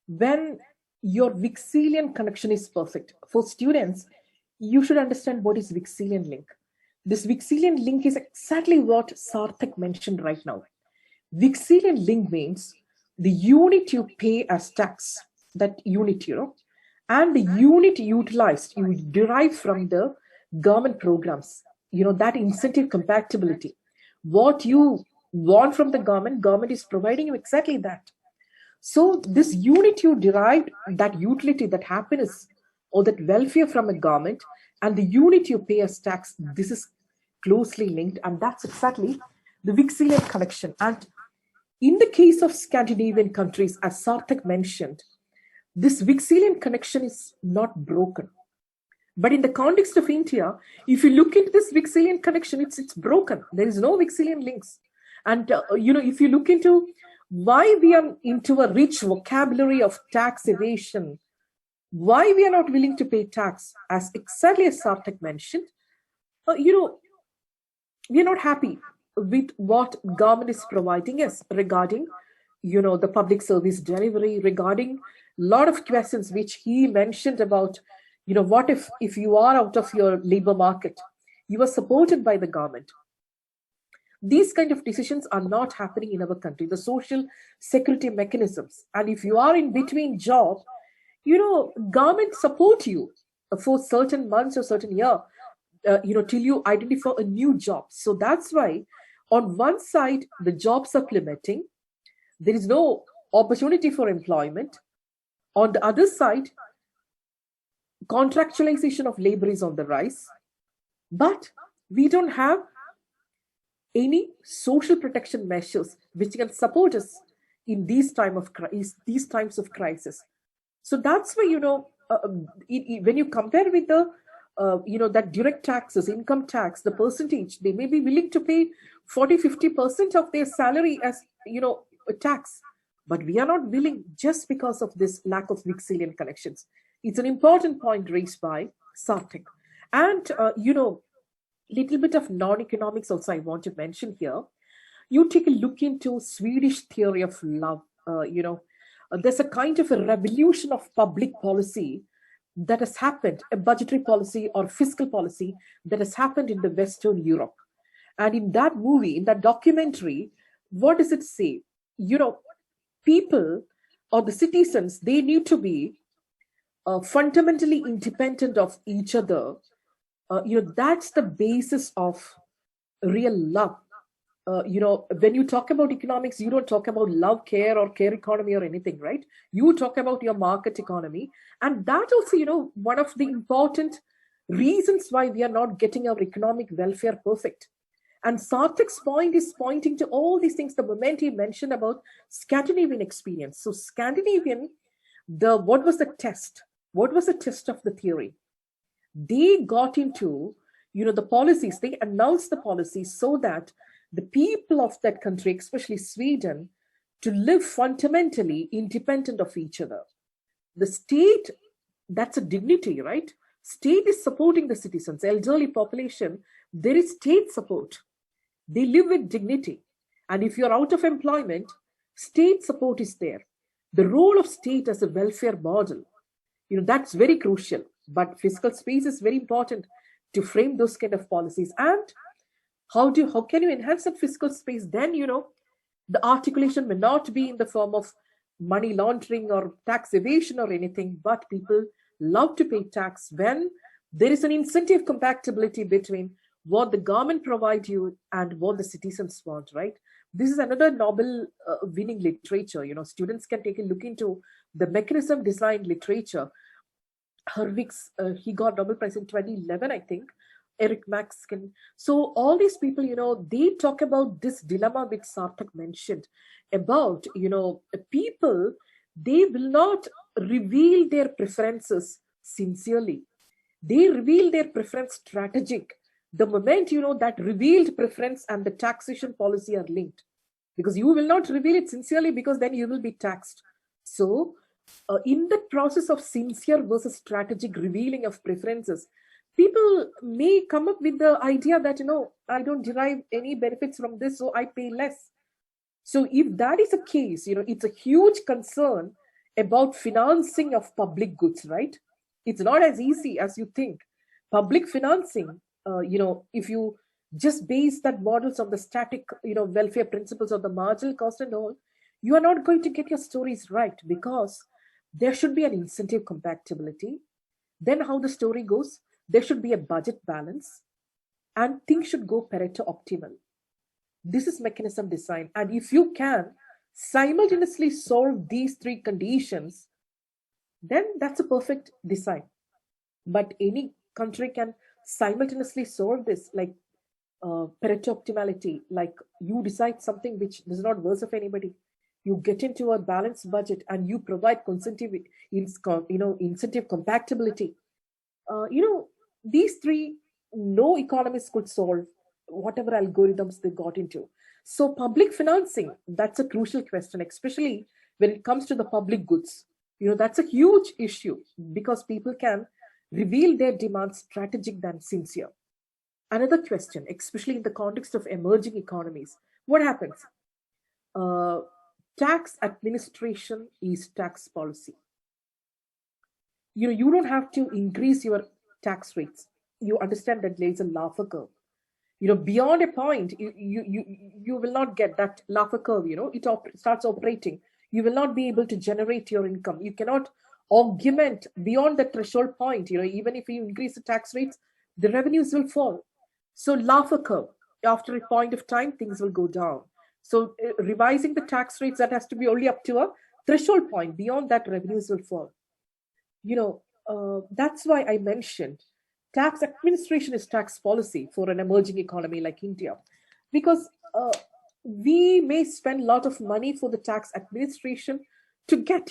when your Vixelian connection is perfect. For students, you should understand what is Vixelian link. This Vixelian link is exactly what Sarthak mentioned right now. Vixelian link means the unit you pay as tax, that unit, and the unit utilized, you derive from the government programs, that incentive compatibility. What you want from the government is providing you exactly that. So this unit you derived, that utility, that happiness, or that welfare from a government, and the unit you pay as tax, this is closely linked, and that's exactly the Vixelian connection. And in the case of Scandinavian countries, as Sarthak mentioned, this Vixelian connection is not broken. But in the context of India, if you look into this Vixelian connection, it's broken. There is no Vixelian links. And, if you look into why we are into a rich vocabulary of tax evasion, why we are not willing to pay tax, as exactly as Sarthak mentioned, we are not happy with what government is providing us regarding, the public service delivery, regarding a lot of questions which he mentioned about, what if you are out of your labor market, you are supported by the government. These kind of decisions are not happening in our country. The social security mechanisms, and if you are in between job, government support you for certain months or certain year, till you identify a new job. So that's why on one side, the jobs are plummeting. There is no opportunity for employment. On the other side, contractualization of labor is on the rise. But we don't have any social protection measures which can support us in these times of crisis. So that's why, when you compare with the that direct taxes, income tax, the percentage, they may be willing to pay 40-50% of their salary as a tax, but we are not willing just because of this lack of big salient connections. It's an important point raised by Sartek. And little bit of non-economics also I want to mention here. You take a look into Swedish theory of love. There's a kind of a revolution of public policy that has happened, a budgetary policy or fiscal policy that has happened in the Western Europe. And in that movie, in that documentary, what does it say? People or the citizens, they need to be fundamentally independent of each other. That's the basis of real love. When you talk about economics, you don't talk about love, care, or care economy or anything, right? You talk about your market economy. And that also, one of the important reasons why we are not getting our economic welfare perfect. And Sartek's point is pointing to all these things, the moment he mentioned about Scandinavian experience. So Scandinavian, what was the test? What was the test of the theory? They got into, the policies, they announced the policies so that the people of that country, especially Sweden, to live fundamentally independent of each other. The state, that's a dignity, right? State is supporting the citizens, elderly population, there is state support. They live with dignity. And if you're out of employment, state support is there. The role of state as a welfare model, that's very crucial. But fiscal space is very important to frame those kind of policies. And how can you enhance that fiscal space? Then, the articulation may not be in the form of money laundering or tax evasion or anything, but people love to pay tax when there is an incentive compatibility between what the government provides you and what the citizens want, right? This is another Nobel winning literature. Students can take a look into the mechanism design literature. Hurwitz, he got Nobel Prize in 2011, I think. Eric Maxkin. So all these people, they talk about this dilemma which Sartek mentioned about, people, they will not reveal their preferences sincerely. They reveal their preference strategic. The moment, that revealed preference and the taxation policy are linked. Because you will not reveal it sincerely because then you will be taxed. So in the process of sincere versus strategic revealing of preferences, people may come up with the idea that, I don't derive any benefits from this, so I pay less. So if that is the case, it's a huge concern about financing of public goods, right? It's not as easy as you think. Public financing, if you just base that models on the static, welfare principles of the marginal cost and all, you are not going to get your stories right because there should be an incentive compatibility. Then how the story goes, there should be a budget balance and things should go Pareto optimal. This is mechanism design. And if you can simultaneously solve these three conditions, then that's a perfect design. But any country can simultaneously solve this, like Pareto optimality, like you decide something which does not worse of anybody. You get into a balanced budget and you provide incentive compatibility. These three, no economist could solve whatever algorithms they got into. So public financing, that's a crucial question, especially when it comes to the public goods. That's a huge issue because people can reveal their demands strategic than sincere. Another question, especially in the context of emerging economies, what happens? Tax administration is tax policy. You don't have to increase your tax rates. You understand that there is a Laffer curve. Beyond a point, you will not get that Laffer curve. It starts operating. You will not be able to generate your income. You cannot augment beyond the threshold point. Even if you increase the tax rates, the revenues will fall. So Laffer curve. After a point of time, things will go down. So revising the tax rates, that has to be only up to a threshold point. Beyond that, revenues will fall. That's why I mentioned tax administration is tax policy for an emerging economy like India. because we may spend a lot of money for the tax administration to get,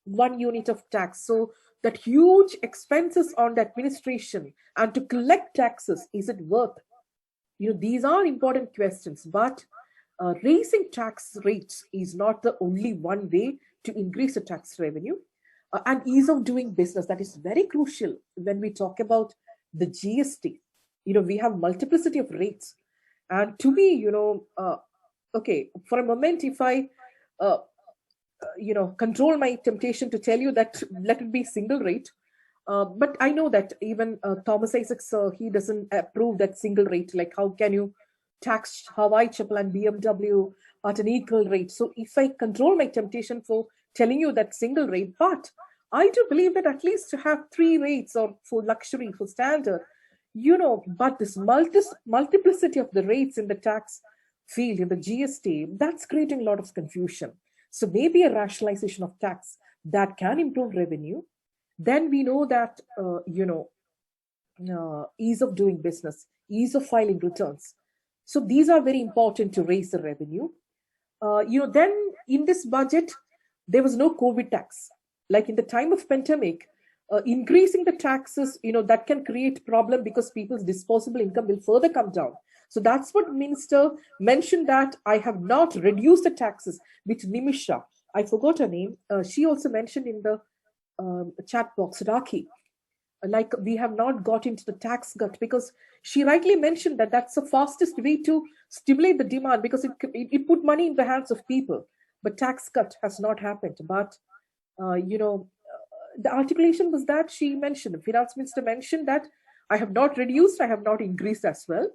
1 unit of tax. So that huge expenses on the administration and to collect taxes, is it worth? These are important questions, but raising tax rates is not the only one way to increase the tax revenue. And ease of doing business, that is very crucial when we talk about the GST. We have multiplicity of rates. And to be, okay, for a moment, if I, control my temptation to tell you that let it be single rate, but I know that even Thomas Isaacs, he doesn't approve that single rate. Like, how can you tax Hawaii Chapel and BMW at an equal rate? So if I control my temptation for telling you that single rate, but I do believe that at least to have 3 rates, or for luxury, for standard, but this multiplicity of the rates in the tax field, in the GST, that's creating a lot of confusion. So maybe a rationalization of tax that can improve revenue. Then we know that, ease of doing business, ease of filing returns. So these are very important to raise the revenue. Then in this budget, there was no COVID tax. Like in the time of pandemic, increasing the taxes, that can create problem because people's disposable income will further come down. So that's what Minister mentioned, that I have not reduced the taxes, which Nimisha, I forgot her name, she also mentioned in the chat box, Raki, like we have not got into the tax cut, because she rightly mentioned that that's the fastest way to stimulate the demand, because it put money in the hands of people. But tax cut has not happened. But, the articulation was that she mentioned, the finance minister mentioned that I have not reduced, I have not increased as well.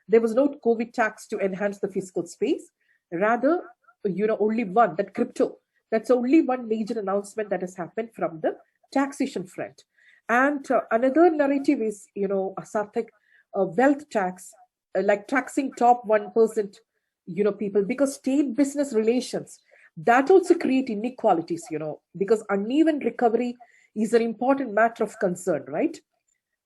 There was no COVID tax to enhance the fiscal space. Rather, only one, that crypto. That's only one major announcement that has happened from the taxation front. And another narrative is, Sarthak, wealth tax, like taxing top 1%, people, because state business relations, that also create inequalities, because uneven recovery is an important matter of concern, right?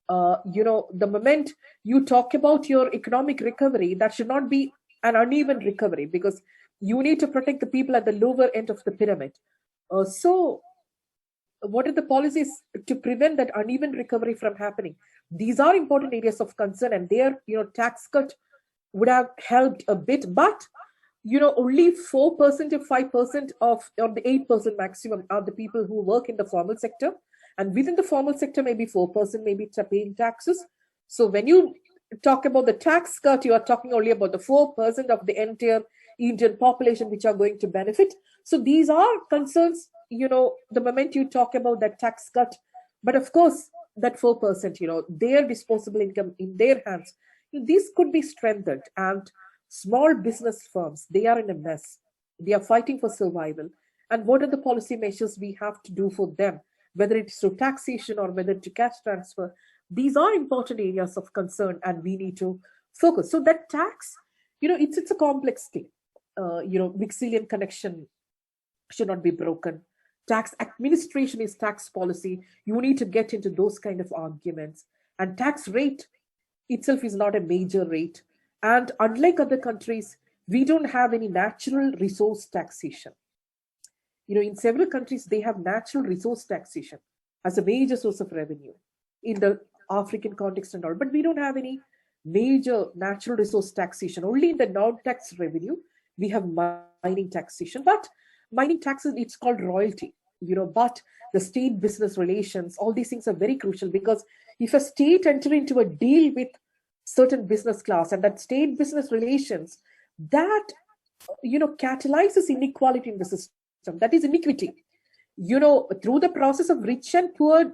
The moment you talk about your economic recovery, that should not be an uneven recovery, because you need to protect the people at the lower end of the pyramid. So what are the policies to prevent that uneven recovery from happening? These are important areas of concern, and their, tax cut would have helped a bit, but only 4% or 5% of the 8% maximum are the people who work in the formal sector. And within the formal sector, maybe 4% maybe paying taxes. So when you talk about the tax cut, you are talking only about the 4% of the entire Indian population which are going to benefit. So these are concerns, the moment you talk about that tax cut. But of course, that 4%, their disposable income in their hands, these could be strengthened. And small business firms, they are in a mess. They are fighting for survival. And what are the policy measures we have to do for them, whether it's through taxation or whether to cash transfer? These are important areas of concern, and we need to focus. So that tax, it's a complex thing. Vixilian connection should not be broken. Tax administration is tax policy. You need to get into those kind of arguments. And tax rate itself is not a major rate. And unlike other countries, we don't have any natural resource taxation. In several countries, they have natural resource taxation as a major source of revenue in the African context and all. But we don't have any major natural resource taxation. Only in the non-tax revenue, we have mining taxation. But mining taxes, it's called royalty. But the state business relations, all these things are very crucial, because if a state enter into a deal with certain business class, and that state business relations, that, catalyzes inequality in the system. That is iniquity. Through the process of rich and poor,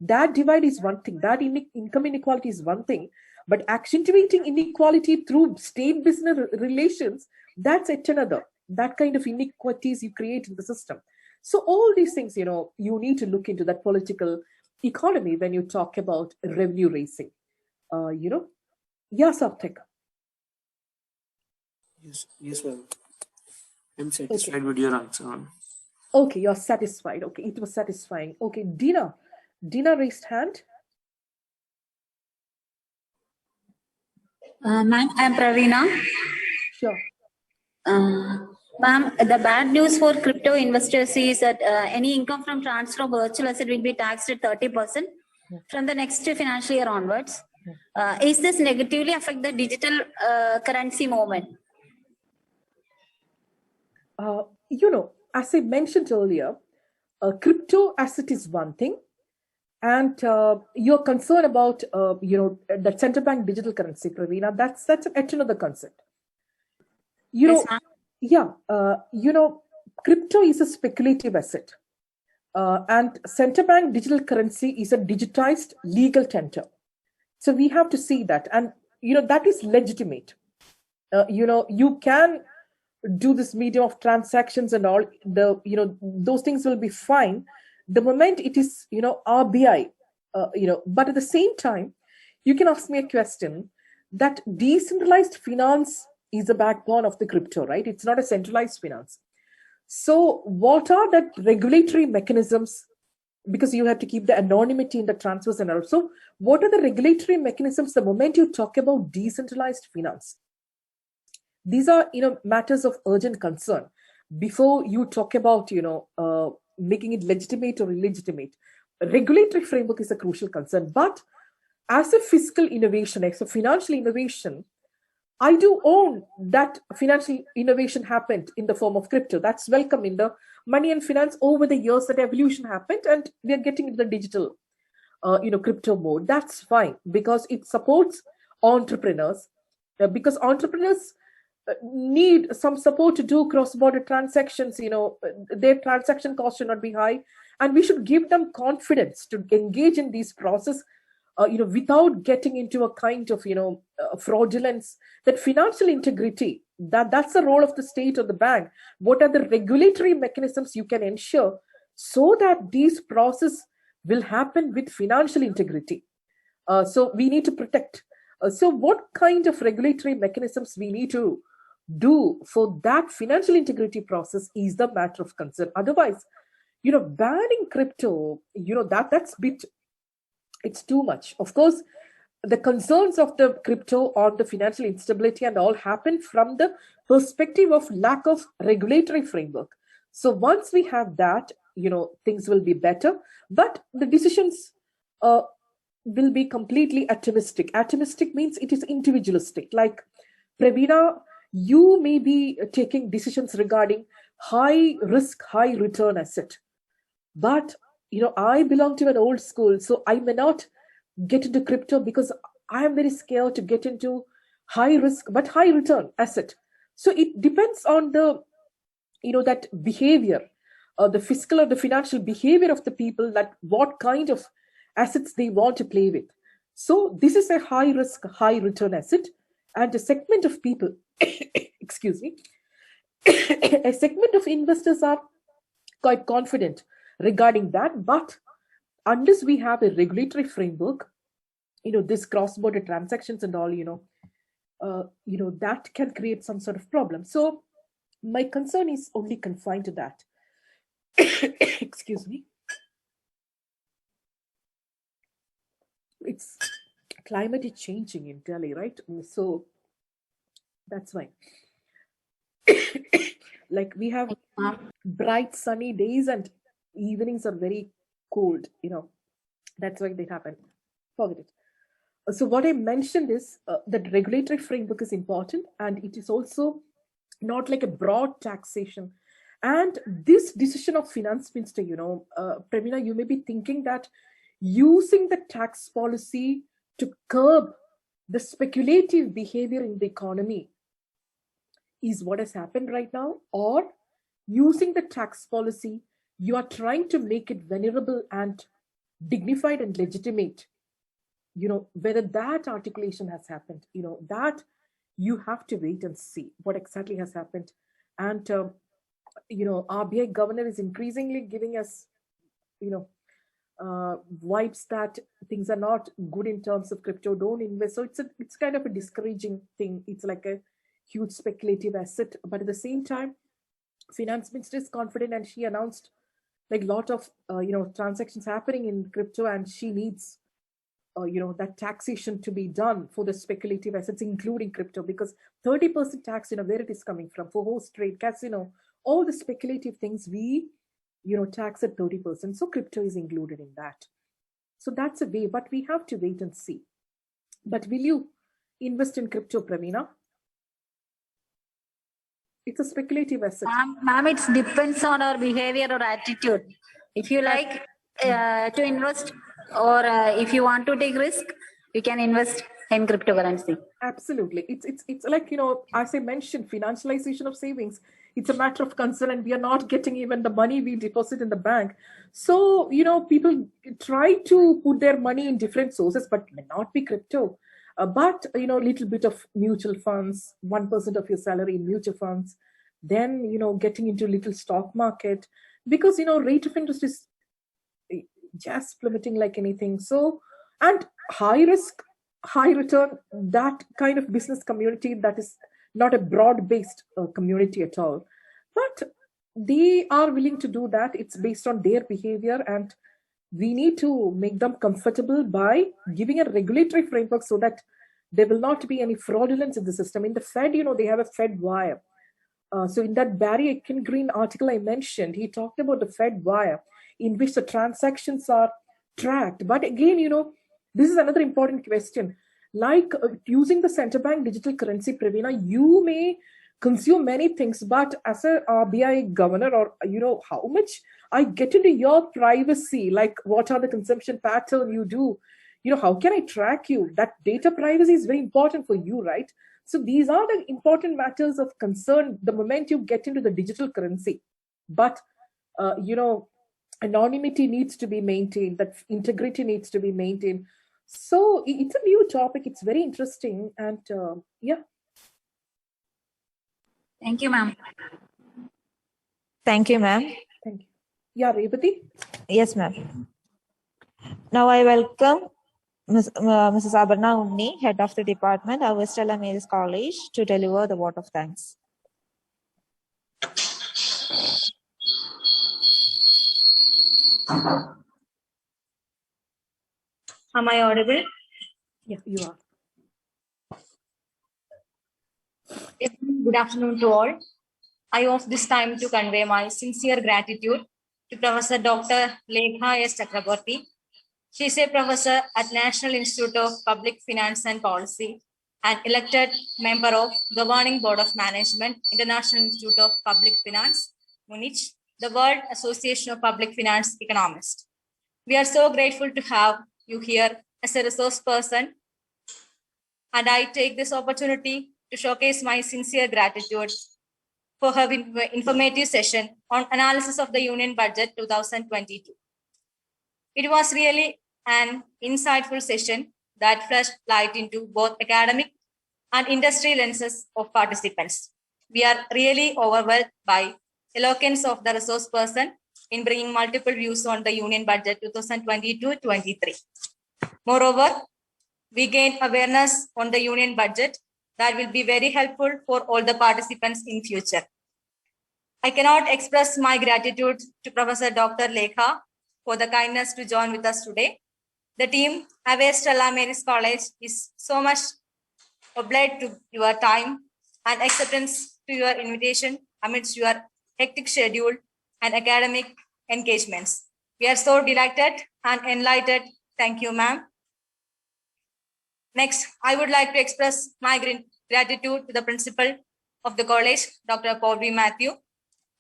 that divide is one thing, that income inequality is one thing, but accentuating inequality through state business relations, that's yet another. That kind of inequities you create in the system. So all these things, you need to look into that political economy when you talk about revenue raising. Yeah, Sarthak. Yes, ma'am. I'm satisfied with your answer. Okay, you're satisfied. Okay, it was satisfying. Okay, Dina raised hand. Ma'am, I'm Praveena. Sure. Ma'am, the bad news for crypto investors is that any income from transfer of virtual asset will be taxed at 30% from the next financial year onwards. Is this negatively affect the digital currency movement? As I mentioned earlier, crypto asset is one thing, and you're concerned about the central bank digital currency, Praveena. That's another concept. Yes, ma'am. Crypto is a speculative asset, and central bank digital currency is a digitized legal tender. So we have to see that, and that is legitimate. You can do this medium of transactions and all. Those things will be fine the moment it is RBI. But at the same time, you can ask me a question that decentralized finance is the backbone of the crypto, right? It's not a centralized finance. So what are the regulatory mechanisms? Because you have to keep the anonymity in the transfers and also, what are the regulatory mechanisms the moment you talk about decentralized finance? These are matters of urgent concern before you talk about making it legitimate or illegitimate. A regulatory framework is a crucial concern, but as a fiscal innovation, as a financial innovation, I do own that financial innovation happened in the form of crypto. That's welcome in the money and finance. Over the years, that evolution happened, and we are getting into the digital, crypto mode. That's fine because it supports entrepreneurs. Because entrepreneurs need some support to do cross-border transactions. Their transaction cost should not be high, and we should give them confidence to engage in these process. Without getting into a kind of fraudulence. That financial integrity, that's the role of the state or the bank. What are the regulatory mechanisms you can ensure so that these process will happen with financial integrity? So we need to protect. So what kind of regulatory mechanisms we need to do for that financial integrity process is the matter of concern. Otherwise, banning crypto, that's bit. It's too much. Of course, the concerns of the crypto on the financial instability and all happen from the perspective of lack of regulatory framework. So once we have that, things will be better. But the decisions will be completely atomistic. Atomistic means it is individualistic. Like Praveena, you may be taking decisions regarding high risk, high return asset. But I belong to an old school, so I may not get into crypto because I am very scared to get into high risk but high return asset. So it depends on the that behavior, the fiscal or the financial behavior of the people, that what kind of assets they want to play with. So this is a high risk, high return asset, and a segment of people, excuse me, a segment of investors are quite confident regarding that. But unless we have a regulatory framework, this cross-border transactions and all, that can create some sort of problem. So my concern is only confined to that. Excuse me. It's climate is changing in Delhi, right? So that's why. Like we have bright sunny days and evenings are very cold, that's why they happen. Forget it. So what I mentioned is that regulatory framework is important, and it is also not like a broad taxation. And this decision of finance minister, Praveena, you may be thinking that using the tax policy to curb the speculative behavior in the economy is what has happened right now, or using the tax policy, you are trying to make it venerable and dignified and legitimate. Whether that articulation has happened, that you have to wait and see what exactly has happened. And RBI governor is increasingly giving us vibes that things are not good in terms of crypto, don't invest. So it's kind of a discouraging thing. It's like a huge speculative asset, but at the same time, finance minister is confident, and she announced like a lot of transactions happening in crypto, and she needs that taxation to be done for the speculative assets, including crypto, because 30% tax, where it is coming from for horse trade, casino, all the speculative things we, tax at 30%. So crypto is included in that. So that's a way, but we have to wait and see. But will you invest in crypto, Praveena? It's a speculative asset. Ma'am, it depends on our behavior or attitude. If you like to invest, or if you want to take risk, you can invest in cryptocurrency. Absolutely. It's like, as I mentioned, financialization of savings. It's a matter of concern, and we are not getting even the money we deposit in the bank. So, people try to put their money in different sources, but may not be crypto. But, a little bit of mutual funds, 1% of your salary in mutual funds, then, getting into little stock market, because, rate of interest is just plummeting like anything. So, and high risk, high return, that kind of business community, that is not a broad-based community at all. But they are willing to do that. It's based on their behavior, and we need to make them comfortable by giving a regulatory framework so that there will not be any fraudulence in the system. In the Fed, they have a Fed wire. So in that Barry Eichengreen article I mentioned, he talked about the Fed wire in which the transactions are tracked. But again, this is another important question. Like using the central bank digital currency, Praveena, you may consume many things, but as a RBI governor, or how much I get into your privacy, like what are the consumption pattern you do, how can I track you? That data privacy is very important for you, right? So these are the important matters of concern the moment you get into the digital currency. But anonymity needs to be maintained, that integrity needs to be maintained. So it's a new topic. It's very interesting. And yeah. Thank you, ma'am. Thank you, ma'am. Thank you. Yeah, Revati? Yes, ma'am. Now I welcome Mrs. Abarna Unni, Head of the Department of Stella Maris College, to deliver the vote of thanks. Am I audible? Yeah, you are. Good afternoon to all. I use this time to convey my sincere gratitude to Professor Dr. Lekha Chakraborty. She is a professor at National Institute of Public Finance and Policy and elected member of Governing Board of Management, International Institute of Public Finance, Munich, the World Association of Public Finance Economists. We are so grateful to have you here as a resource person, and I take this opportunity to showcase my sincere gratitude for her informative session on analysis of the Union Budget 2022. It was really an insightful session that flashed light into both academic and industry lenses of participants. We are really overwhelmed by eloquence of the resource person in bringing multiple views on the Union Budget 2022-23. Moreover, we gained awareness on the Union Budget that will be very helpful for all the participants in future. I cannot express my gratitude to Professor Dr. Lekha for the kindness to join with us today. The team at Stella Maris College is so much obliged to your time and acceptance to your invitation amidst your hectic schedule and academic engagements. We are so delighted and enlightened. Thank you, ma'am. Next, I would like to express my gratitude to the principal of the college, Dr. Rbi Matthew,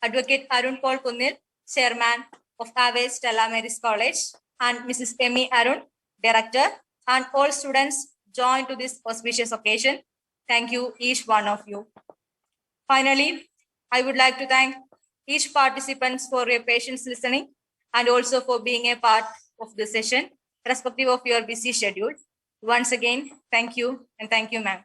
Advocate Arun Paul Kunnil, Chairman of Stella Maris College, and Mrs. Emmy Arun, Director, and all students joined to this auspicious occasion. Thank you, each one of you. Finally, I would like to thank each participant for your patience listening and also for being a part of the session, irrespective of your busy schedule. Once again, thank you, and thank you, ma'am.